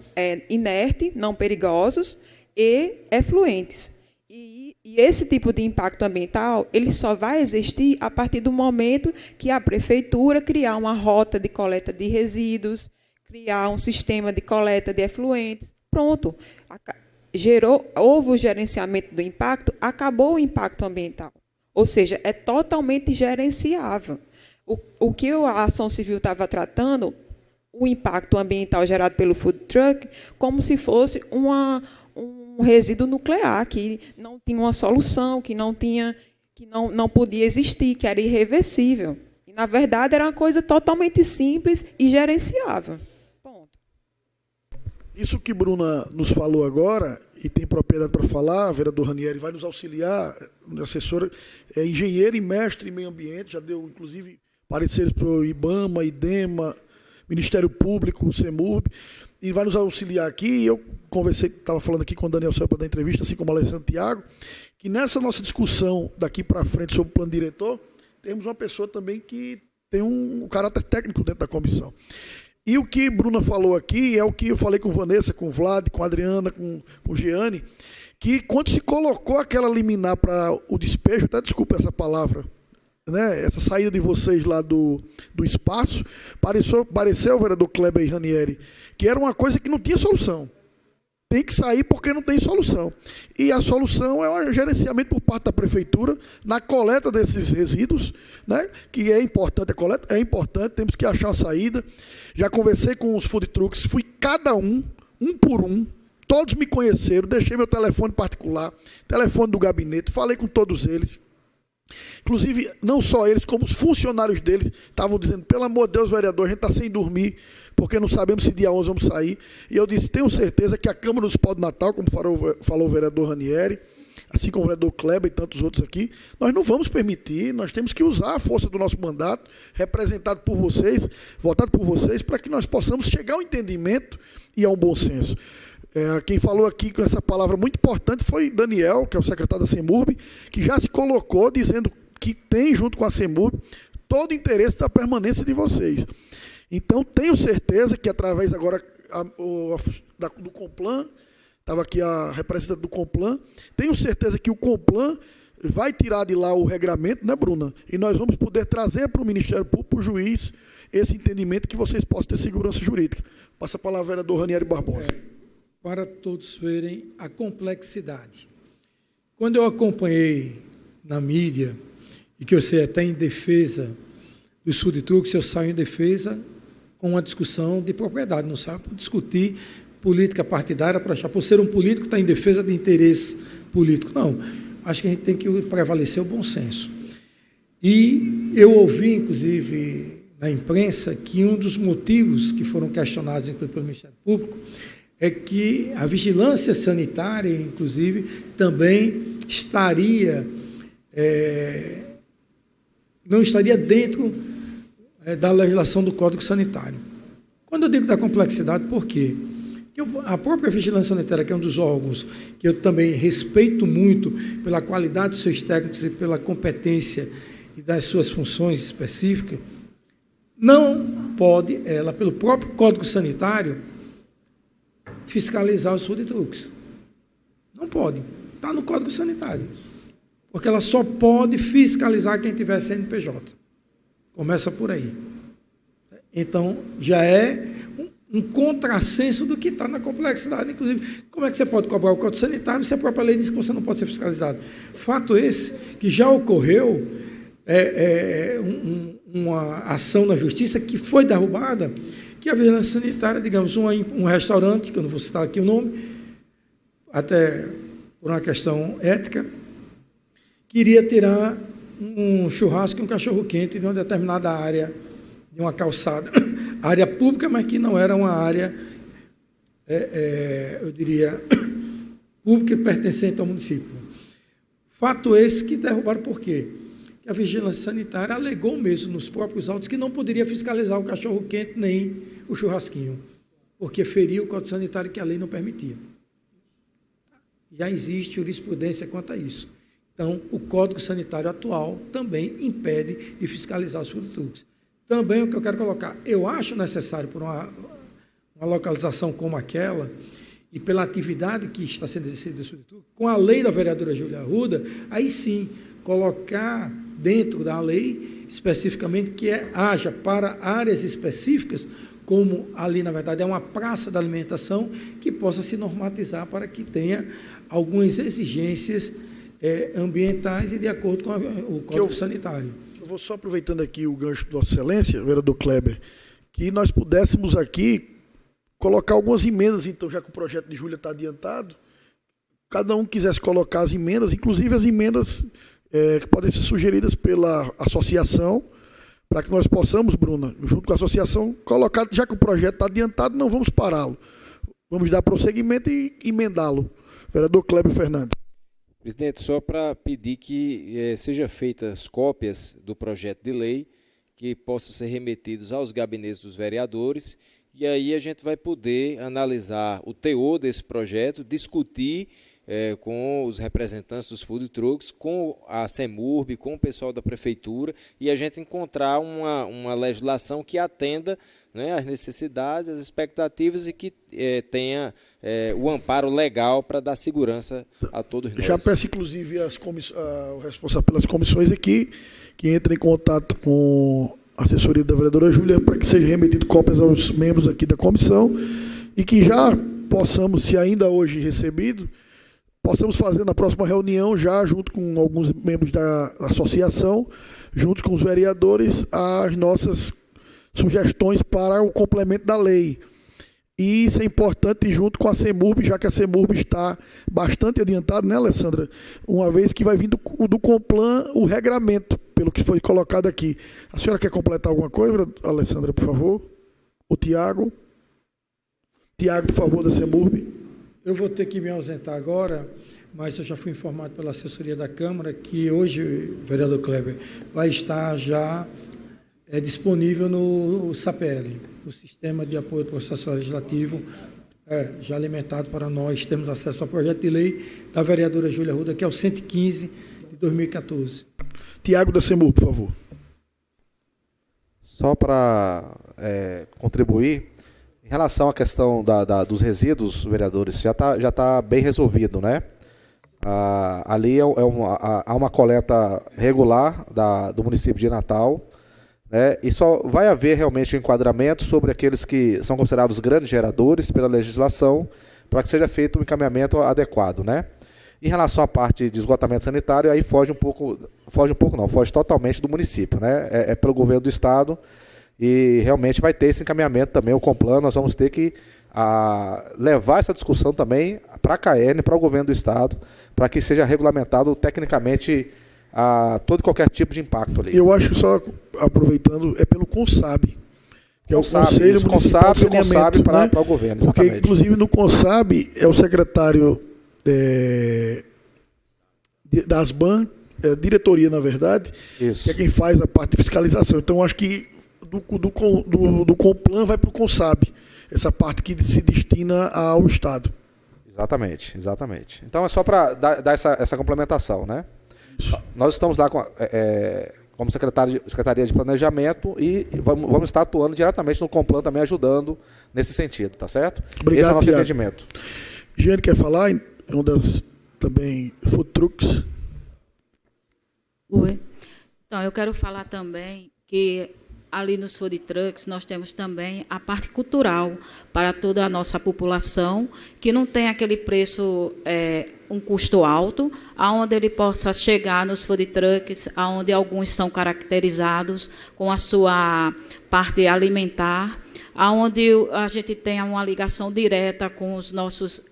inerte, não perigosos, e efluentes. E esse tipo de impacto ambiental ele só vai existir a partir do momento que a prefeitura criar uma rota de coleta de resíduos, criar um sistema de coleta de efluentes. Pronto. Houve o gerenciamento do impacto, acabou o impacto ambiental. Ou seja, é totalmente gerenciável. O que a ação civil estava tratando, o impacto ambiental gerado pelo food truck, como se fosse um resíduo nuclear, que não tinha uma solução, que não podia existir, que era irreversível. E, na verdade, era uma coisa totalmente simples e gerenciável. Ponto. Isso que Bruna nos falou agora, e tem propriedade para falar, a vereador Ranieri vai nos auxiliar, a assessora é engenheira e mestre em meio ambiente, já deu, inclusive, pareceres para o IBAMA, IDEMA, Ministério Público, o CEMURB, e vai nos auxiliar aqui. Eu conversei, estava falando aqui com o Daniel Céu para dar entrevista, assim como o Alessandro Tiago, que nessa nossa discussão daqui para frente sobre o plano diretor, temos uma pessoa também que tem um caráter técnico dentro da comissão. E o que Bruna falou aqui é o que eu falei com Vanessa, com o Vlad, com a Adriana, com o Giane, que quando se colocou aquela liminar para o despejo, até desculpa essa palavra, né, essa saída de vocês lá do espaço, pareceu, vereador Kleber e Ranieri, que era uma coisa que não tinha solução. Tem que sair porque não tem solução. E a solução é o gerenciamento por parte da prefeitura na coleta desses resíduos, né, que é importante a coleta, é importante, temos que achar uma saída. Já conversei com os food trucks, fui cada um por um, todos me conheceram, deixei meu telefone particular, telefone do gabinete, falei com todos eles. Inclusive, não só eles, como os funcionários deles estavam dizendo, pelo amor de Deus, vereador, a gente está sem dormir, porque não sabemos se dia 11 vamos sair. E eu disse, tenho certeza que a Câmara dos Pau do Natal, como falou o vereador Ranieri, assim como o vereador Kleber e tantos outros aqui, nós não vamos permitir, nós temos que usar a força do nosso mandato, representado por vocês, votado por vocês, para que nós possamos chegar ao entendimento e a um bom senso. Quem falou aqui com essa palavra muito importante foi Daniel, que é o secretário da CEMURB, que já se colocou dizendo que tem, junto com a CEMURB, todo o interesse da permanência de vocês. Então, tenho certeza que, através agora do Complan, estava aqui a representante do Complan, tenho certeza que o Complan vai tirar de lá o regramento, né, Bruna? E nós vamos poder trazer para o Ministério Público, para o juiz, esse entendimento que vocês possam ter segurança jurídica. Passa a palavra ao vereador Ranieri Barbosa. para todos verem a complexidade. Quando eu acompanhei na mídia, e que eu sei até em defesa dos food trucks, eu saio em defesa com uma discussão de propriedade, não sabe por discutir política partidária, para achar, por ser um político, está em defesa de interesse político. Não, acho que a gente tem que prevalecer o bom senso. E eu ouvi, inclusive, na imprensa, que um dos motivos que foram questionados, inclusive, pelo Ministério Público, é que a vigilância sanitária, inclusive, também estaria, não estaria dentro da legislação do Código Sanitário. Quando eu digo da complexidade, por quê? Porque a própria vigilância sanitária, que é um dos órgãos que eu também respeito muito pela qualidade dos seus técnicos e pela competência e das suas funções específicas, não pode, ela, pelo próprio Código Sanitário, fiscalizar os food trucks. Não pode. Está no Código Sanitário. Porque ela só pode fiscalizar quem tiver CNPJ. Começa por aí. Então, já é um contrassenso do que está na complexidade. Inclusive, como é que você pode cobrar o Código Sanitário se a própria lei diz que você não pode ser fiscalizado? Fato esse que já ocorreu uma ação na Justiça que foi derrubada, que a vigilância sanitária, digamos, um restaurante, que eu não vou citar aqui o nome, até por uma questão ética, queria tirar um churrasco e um cachorro-quente de uma determinada área, de uma calçada, área pública, mas que não era uma área, eu diria, pública pertencente ao município. Fato esse que derrubaram por quê? Que a vigilância sanitária alegou mesmo nos próprios autos que não poderia fiscalizar o cachorro-quente nem o churrasquinho, porque feria o Código Sanitário que a lei não permitia. Já existe jurisprudência quanto a isso. Então, o Código Sanitário atual também impede de fiscalizar os food trucks. Também o que eu quero colocar, eu acho necessário, por uma localização como aquela, e pela atividade que está sendo exercida dos food trucks, com a lei da vereadora Júlia Arruda, aí sim, colocar dentro da lei, especificamente, que haja para áreas específicas, como ali, na verdade, é uma praça da alimentação, que possa se normatizar para que tenha algumas exigências ambientais e de acordo com o Código Sanitário. Eu vou só aproveitando aqui o gancho de Vossa Excelência, vereador Kleber, que nós pudéssemos aqui colocar algumas emendas, então, já que o projeto de Júlia está adiantado, cada um quisesse colocar as emendas, inclusive as emendas que podem ser sugeridas pela associação, para que nós possamos, Bruna, junto com a associação, colocar, já que o projeto está adiantado, não vamos pará-lo. Vamos dar prosseguimento e emendá-lo. Vereador Kleber Fernandes. Presidente, só para pedir que sejam feitas cópias do projeto de lei, que possam ser remetidos aos gabinetes dos vereadores, e aí a gente vai poder analisar o teor desse projeto, discutir com os representantes dos food trucks, com a CEMURB, com o pessoal da prefeitura, e a gente encontrar uma legislação que atenda, né, às necessidades, às expectativas e que tenha o amparo legal para dar segurança a todos nós. Já peço, inclusive, o responsável pelas comissões aqui, que entre em contato com a assessoria da vereadora Júlia, para que seja remetido cópias aos membros aqui da comissão, e que já possamos, se ainda hoje recebido, possamos fazer na próxima reunião, já junto com alguns membros da associação, junto com os vereadores, as nossas sugestões para o complemento da lei. E isso é importante junto com a CEMURB, já que a CEMURB está bastante adiantada, né, Alessandra? Uma vez que vai vir do Complan o regramento, pelo que foi colocado aqui. A senhora quer completar alguma coisa, Alessandra, por favor? O Tiago? Tiago, por favor, da CEMURB. Eu vou ter que me ausentar agora, mas eu já fui informado pela assessoria da Câmara que hoje, vereador Kleber, vai estar já disponível no SAPL, o Sistema de Apoio ao Processo Legislativo, já alimentado para nós. Temos acesso ao projeto de lei da vereadora Júlia Arruda, que é o 115 de 2014. Tiago da CEMURB, por favor. Só para contribuir, em relação à questão dos resíduos, vereadores, já tá bem resolvido, né? Ali há uma coleta regular do município de Natal, né? E só vai haver realmente um enquadramento sobre aqueles que são considerados grandes geradores pela legislação, para que seja feito um encaminhamento adequado, né? Em relação à parte de esgotamento sanitário, aí foge totalmente do município, né? É pelo governo do estado e realmente vai ter esse encaminhamento também, o Complan, nós vamos ter que levar essa discussão também para a CAERN, para o governo do estado, para que seja regulamentado tecnicamente todo e qualquer tipo de impacto ali. Eu acho, só aproveitando, é pelo CONSAB, que é o Conselho Municipal de Saneamento, para o governo, exatamente. Porque, inclusive, no CONSAB é o secretário das BAN, diretoria, na verdade, Isso. que é quem faz a parte de fiscalização. Então, acho que do Complan vai para o CONSAB, essa parte que se destina ao Estado. Exatamente. Então, é só para dar essa complementação, né? Isso. Nós estamos lá como Secretaria de Planejamento e vamos estar atuando diretamente no Complan também, ajudando nesse sentido, tá certo? Obrigado, esse é o nosso Thiago. entendimento. Giane quer falar? Uma das também food trucks. Oi. Então, eu quero falar também que ali nos food trucks nós temos também a parte cultural para toda a nossa população, que não tem aquele preço, um custo alto, aonde ele possa chegar nos food trucks, aonde alguns são caracterizados com a sua parte alimentar, aonde a gente tenha uma ligação direta com os nossos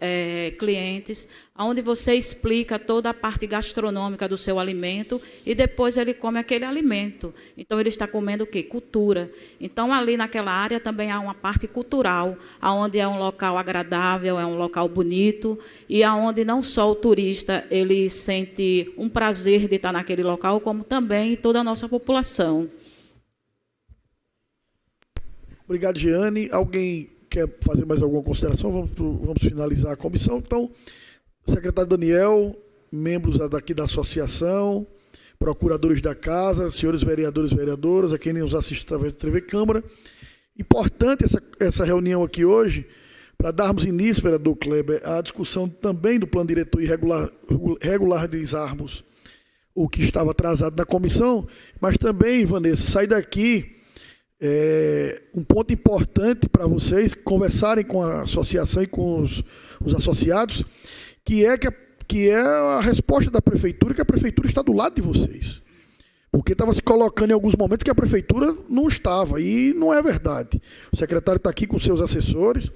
clientes, aonde você explica toda a parte gastronômica do seu alimento e depois ele come aquele alimento. Então, ele está comendo o quê? Cultura. Então, ali naquela área também há uma parte cultural, aonde é um local agradável, é um local bonito e aonde não só o turista ele sente um prazer de estar naquele local, como também toda a nossa população. Obrigado, Giane. Alguém quer fazer mais alguma consideração? Vamos finalizar a comissão. Então, secretário Daniel, membros daqui da associação, procuradores da casa, senhores vereadores e vereadoras, a quem nos assiste através da TV Câmara. Importante essa reunião aqui hoje, para darmos início, vereador Kleber, à discussão também do plano diretor e regularizarmos o que estava atrasado na comissão, mas também, Vanessa, sair daqui um ponto importante para vocês conversarem com a associação e com os associados, que é a resposta da prefeitura, que a prefeitura está do lado de vocês. Porque estava se colocando em alguns momentos que a prefeitura não estava, e não é verdade. O secretário está aqui com seus assessores,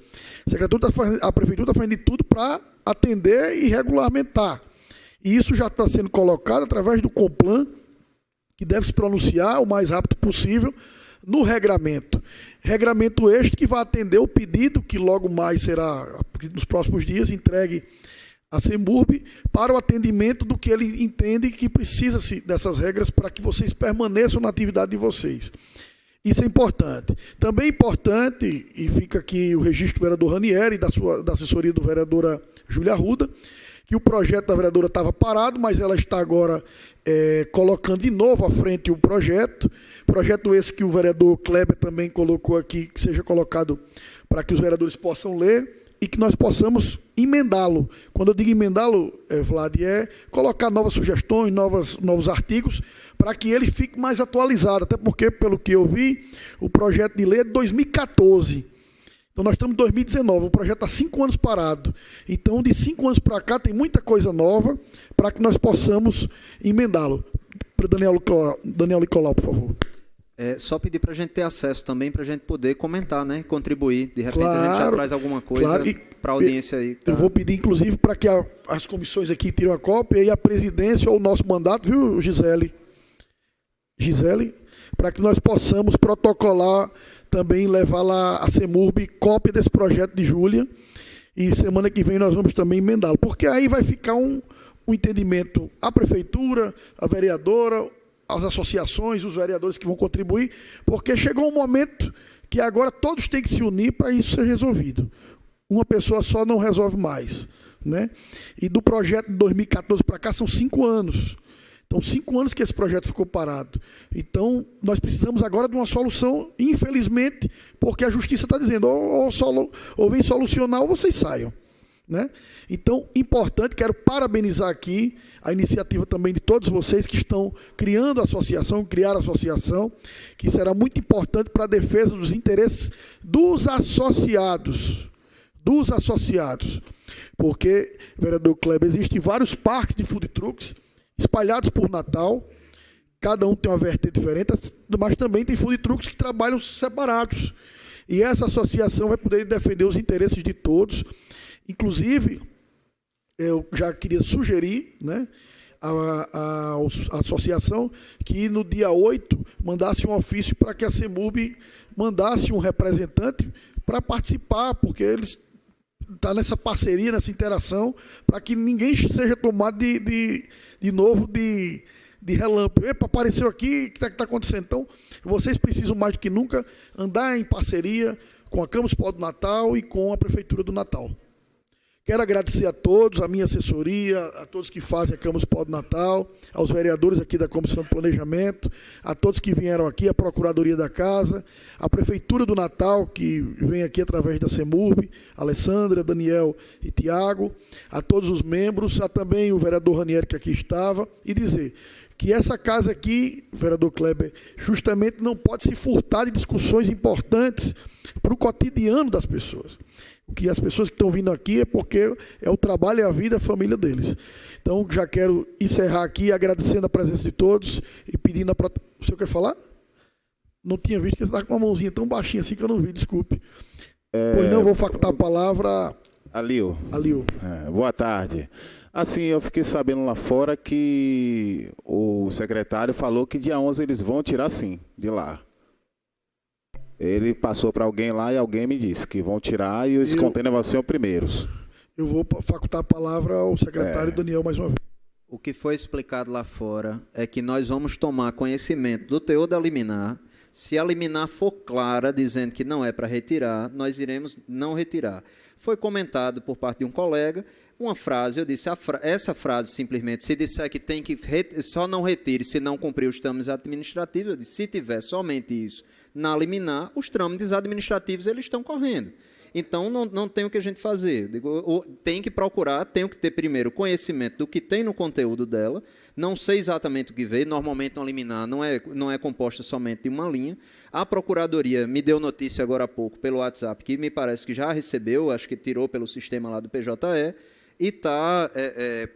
a prefeitura está fazendo de tudo para atender e regulamentar. E isso já está sendo colocado através do Complan, que deve se pronunciar o mais rápido possível no regramento. Regramento este que vai atender o pedido, que logo mais será, nos próximos dias, entregue à CEMURB para o atendimento do que ele entende que precisa-se dessas regras para que vocês permaneçam na atividade de vocês. Isso é importante. Também é importante, e fica aqui o registro do vereador Ranieri e da assessoria do vereadora Júlia Arruda, que o projeto da vereadora estava parado, mas ela está agora colocando de novo à frente o projeto esse que o vereador Kleber também colocou aqui, que seja colocado para que os vereadores possam ler e que nós possamos emendá-lo. Quando eu digo emendá-lo, Vlad, é colocar novas sugestões, novos artigos, para que ele fique mais atualizado, até porque, pelo que eu vi, o projeto de lei é de 2014. Então, nós estamos em 2019, o projeto está 5 anos parado. Então, de 5 anos para cá, tem muita coisa nova para que nós possamos emendá-lo. Daniel Nicolau, por favor. Só pedir para a gente ter acesso também, para a gente poder comentar, né? Contribuir. De repente, a gente já traz alguma coisa para a audiência aí. Tá? Eu vou pedir, inclusive, para que as comissões aqui tirem a cópia e a presidência ou o nosso mandato, viu, Gisele, para que nós possamos protocolar também, levar lá a CEMURB cópia desse projeto de Júlia, e semana que vem nós vamos também emendá-lo, porque aí vai ficar um entendimento, a prefeitura, a vereadora, as associações, os vereadores que vão contribuir, porque chegou um momento que agora todos têm que se unir para isso ser resolvido. Uma pessoa só não resolve mais, né? E do projeto de 2014 para cá são 5 anos. Então, 5 anos que esse projeto ficou parado. Então, nós precisamos agora de uma solução, infelizmente, porque a justiça está dizendo, ou vem solucionar ou vocês saiam, né? Então, importante, quero parabenizar aqui a iniciativa também de todos vocês que estão criando a associação, criar a associação, que será muito importante para a defesa dos interesses dos associados, dos associados. Porque, vereador Kleber, existem vários parques de food trucks espalhados por Natal, cada um tem uma vertente diferente, mas também tem food trucks que trabalham separados. E essa associação vai poder defender os interesses de todos. Inclusive, eu já queria sugerir, né, a associação que no dia 8 mandasse um ofício para que a CEMURB mandasse um representante para participar, porque eles estão nessa parceria, nessa interação, para que ninguém seja tomado de novo de relâmpago. Epa, apareceu aqui, o que está acontecendo? Então, vocês precisam mais do que nunca andar em parceria com a Campus Pó do Natal e com a Prefeitura do Natal. Quero agradecer a todos, a minha assessoria, a todos que fazem a Campus Pó do Natal, aos vereadores aqui da Comissão de Planejamento, a todos que vieram aqui, a Procuradoria da Casa, a Prefeitura do Natal, que vem aqui através da CEMURB, Alessandra, Daniel e Tiago, a todos os membros, a também o vereador Ranieri, que aqui estava, e dizer que essa casa aqui, vereador Kleber, justamente não pode se furtar de discussões importantes para o cotidiano das pessoas. O que as pessoas que estão vindo aqui é porque é o trabalho e a vida, a família deles. Então, já quero encerrar aqui agradecendo a presença de todos e pedindo a... O senhor quer falar? Não tinha visto que você está com uma mãozinha tão baixinha assim que eu não vi, desculpe. Pois não, vou facultar a palavra... Alio. Boa tarde. Assim, eu fiquei sabendo lá fora que o secretário falou que dia 11 eles vão tirar sim, de lá. Ele passou para alguém lá e alguém me disse que vão tirar e os contêineres vão ser os primeiros. Eu vou facultar a palavra ao secretário Daniel mais uma vez. O que foi explicado lá fora é que nós vamos tomar conhecimento do teor da liminar. Se a liminar for clara, dizendo que não é para retirar, nós iremos não retirar. Foi comentado por parte de um colega uma frase, eu disse, essa frase simplesmente, se disser que tem que só não retire se não cumprir os trâmites administrativos, eu disse, se tiver somente isso na liminar, os trâmites administrativos eles estão correndo. Então, não tem o que a gente fazer. Tem que procurar, tenho que ter primeiro conhecimento do que tem no conteúdo dela, não sei exatamente o que veio, normalmente uma liminar não é composta somente de uma linha. A Procuradoria me deu notícia agora há pouco pelo WhatsApp, que me parece que já recebeu, acho que tirou pelo sistema lá do PJE, e está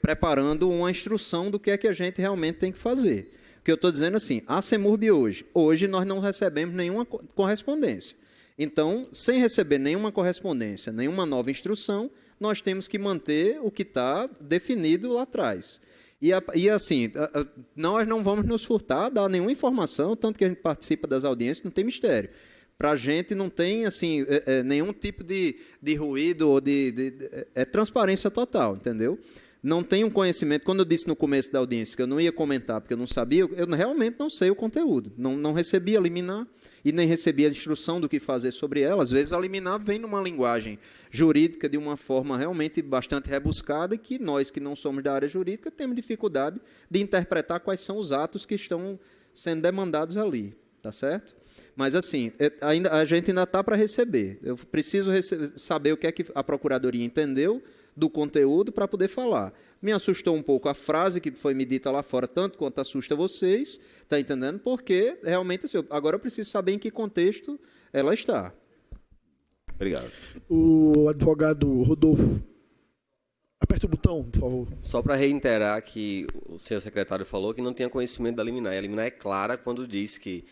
preparando uma instrução do que é que a gente realmente tem que fazer. O que eu estou dizendo assim, a CEMURB hoje nós não recebemos nenhuma correspondência. Então, sem receber nenhuma correspondência, nenhuma nova instrução, nós temos que manter o que está definido lá atrás. E assim, nós não vamos nos furtar, dar nenhuma informação, tanto que a gente participa das audiências, não tem mistério. Para a gente não tem assim, nenhum tipo de ruído, ou é transparência total, entendeu? Não tenho conhecimento, quando eu disse no começo da audiência que eu não ia comentar, porque eu não sabia, eu realmente não sei o conteúdo, não recebi a liminar e nem recebi a instrução do que fazer sobre ela. Às vezes a liminar vem numa linguagem jurídica de uma forma realmente bastante rebuscada e que nós que não somos da área jurídica temos dificuldade de interpretar quais são os atos que estão sendo demandados ali, tá certo? Mas, assim, a gente ainda está para receber. Eu preciso saber o que é que a Procuradoria entendeu do conteúdo para poder falar. Me assustou um pouco a frase que foi me dita lá fora, tanto quanto assusta vocês, está entendendo? Porque, realmente, assim, agora eu preciso saber em que contexto ela está. Obrigado. O advogado Rodolfo. Aperte o botão, por favor. Só para reiterar que o senhor secretário falou que não tinha conhecimento da liminar. E a liminar é clara quando diz que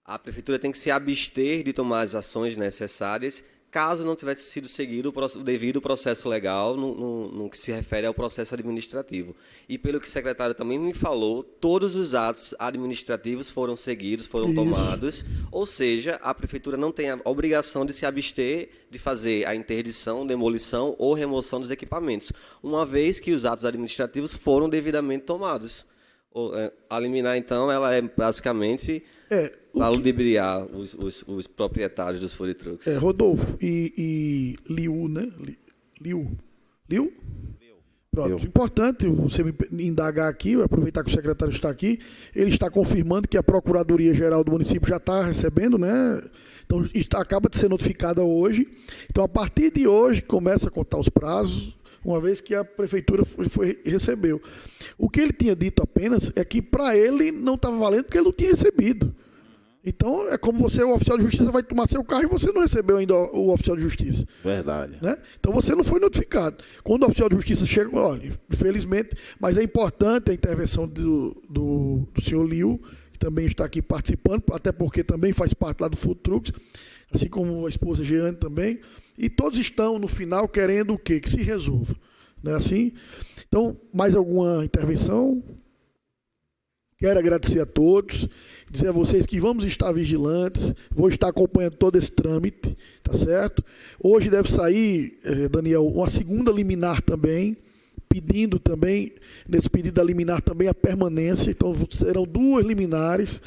a Prefeitura tem que se abster de tomar as ações necessárias caso não tivesse sido seguido o devido processo legal no que se refere ao processo administrativo. E pelo que o secretário também me falou, todos os atos administrativos foram seguidos, foram tomados, ou seja, a Prefeitura não tem a obrigação de se abster de fazer a interdição, demolição ou remoção dos equipamentos, uma vez que os atos administrativos foram devidamente tomados. A liminar, então, ela é basicamente para ludibriar os proprietários dos food trucks. Rodolfo e Liu, né? Liu? Pronto. Importante você me indagar aqui, aproveitar que o secretário está aqui, ele está confirmando que a Procuradoria-Geral do município já está recebendo, né? Então, acaba de ser notificada hoje. Então, a partir de hoje, começa a contar os prazos, uma vez que a Prefeitura recebeu. O que ele tinha dito apenas é que, para ele, não estava valendo porque ele não tinha recebido. Então, é como você, o oficial de justiça, vai tomar seu carro e você não recebeu ainda o oficial de justiça. Verdade. Né? Então, você não foi notificado. Quando o oficial de justiça chega, olha, infelizmente, mas é importante a intervenção do senhor Liu, que também está aqui participando, até porque também faz parte lá do Food Trucks, assim como a esposa Jeane também, e todos estão, no final, querendo o quê? Que se resolva. Não é assim? Então, mais alguma intervenção? Quero agradecer a todos, dizer a vocês que vamos estar vigilantes, vou estar acompanhando todo esse trâmite, tá certo? Hoje deve sair, Daniel, uma segunda liminar também, pedindo também, nesse pedido da liminar também a permanência, então serão 2 liminares.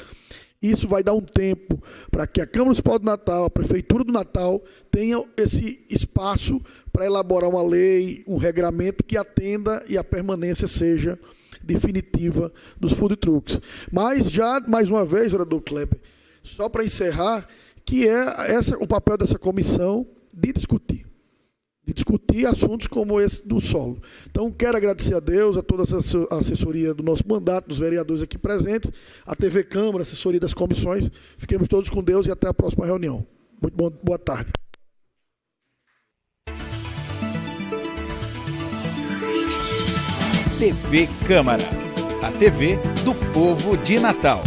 Isso vai dar um tempo para que a Câmara Municipal do Natal, a Prefeitura do Natal, tenha esse espaço para elaborar uma lei, um regramento que atenda e a permanência seja definitiva dos food trucks. Mas já, mais uma vez, vereador Kleber, só para encerrar, que é o papel dessa comissão de discutir assuntos como esse do solo. Então, quero agradecer a Deus, a toda a assessoria do nosso mandato, dos vereadores aqui presentes, a TV Câmara, a assessoria das comissões. Fiquemos todos com Deus e até a próxima reunião. Muito bom, boa tarde. TV Câmara, a TV do povo de Natal.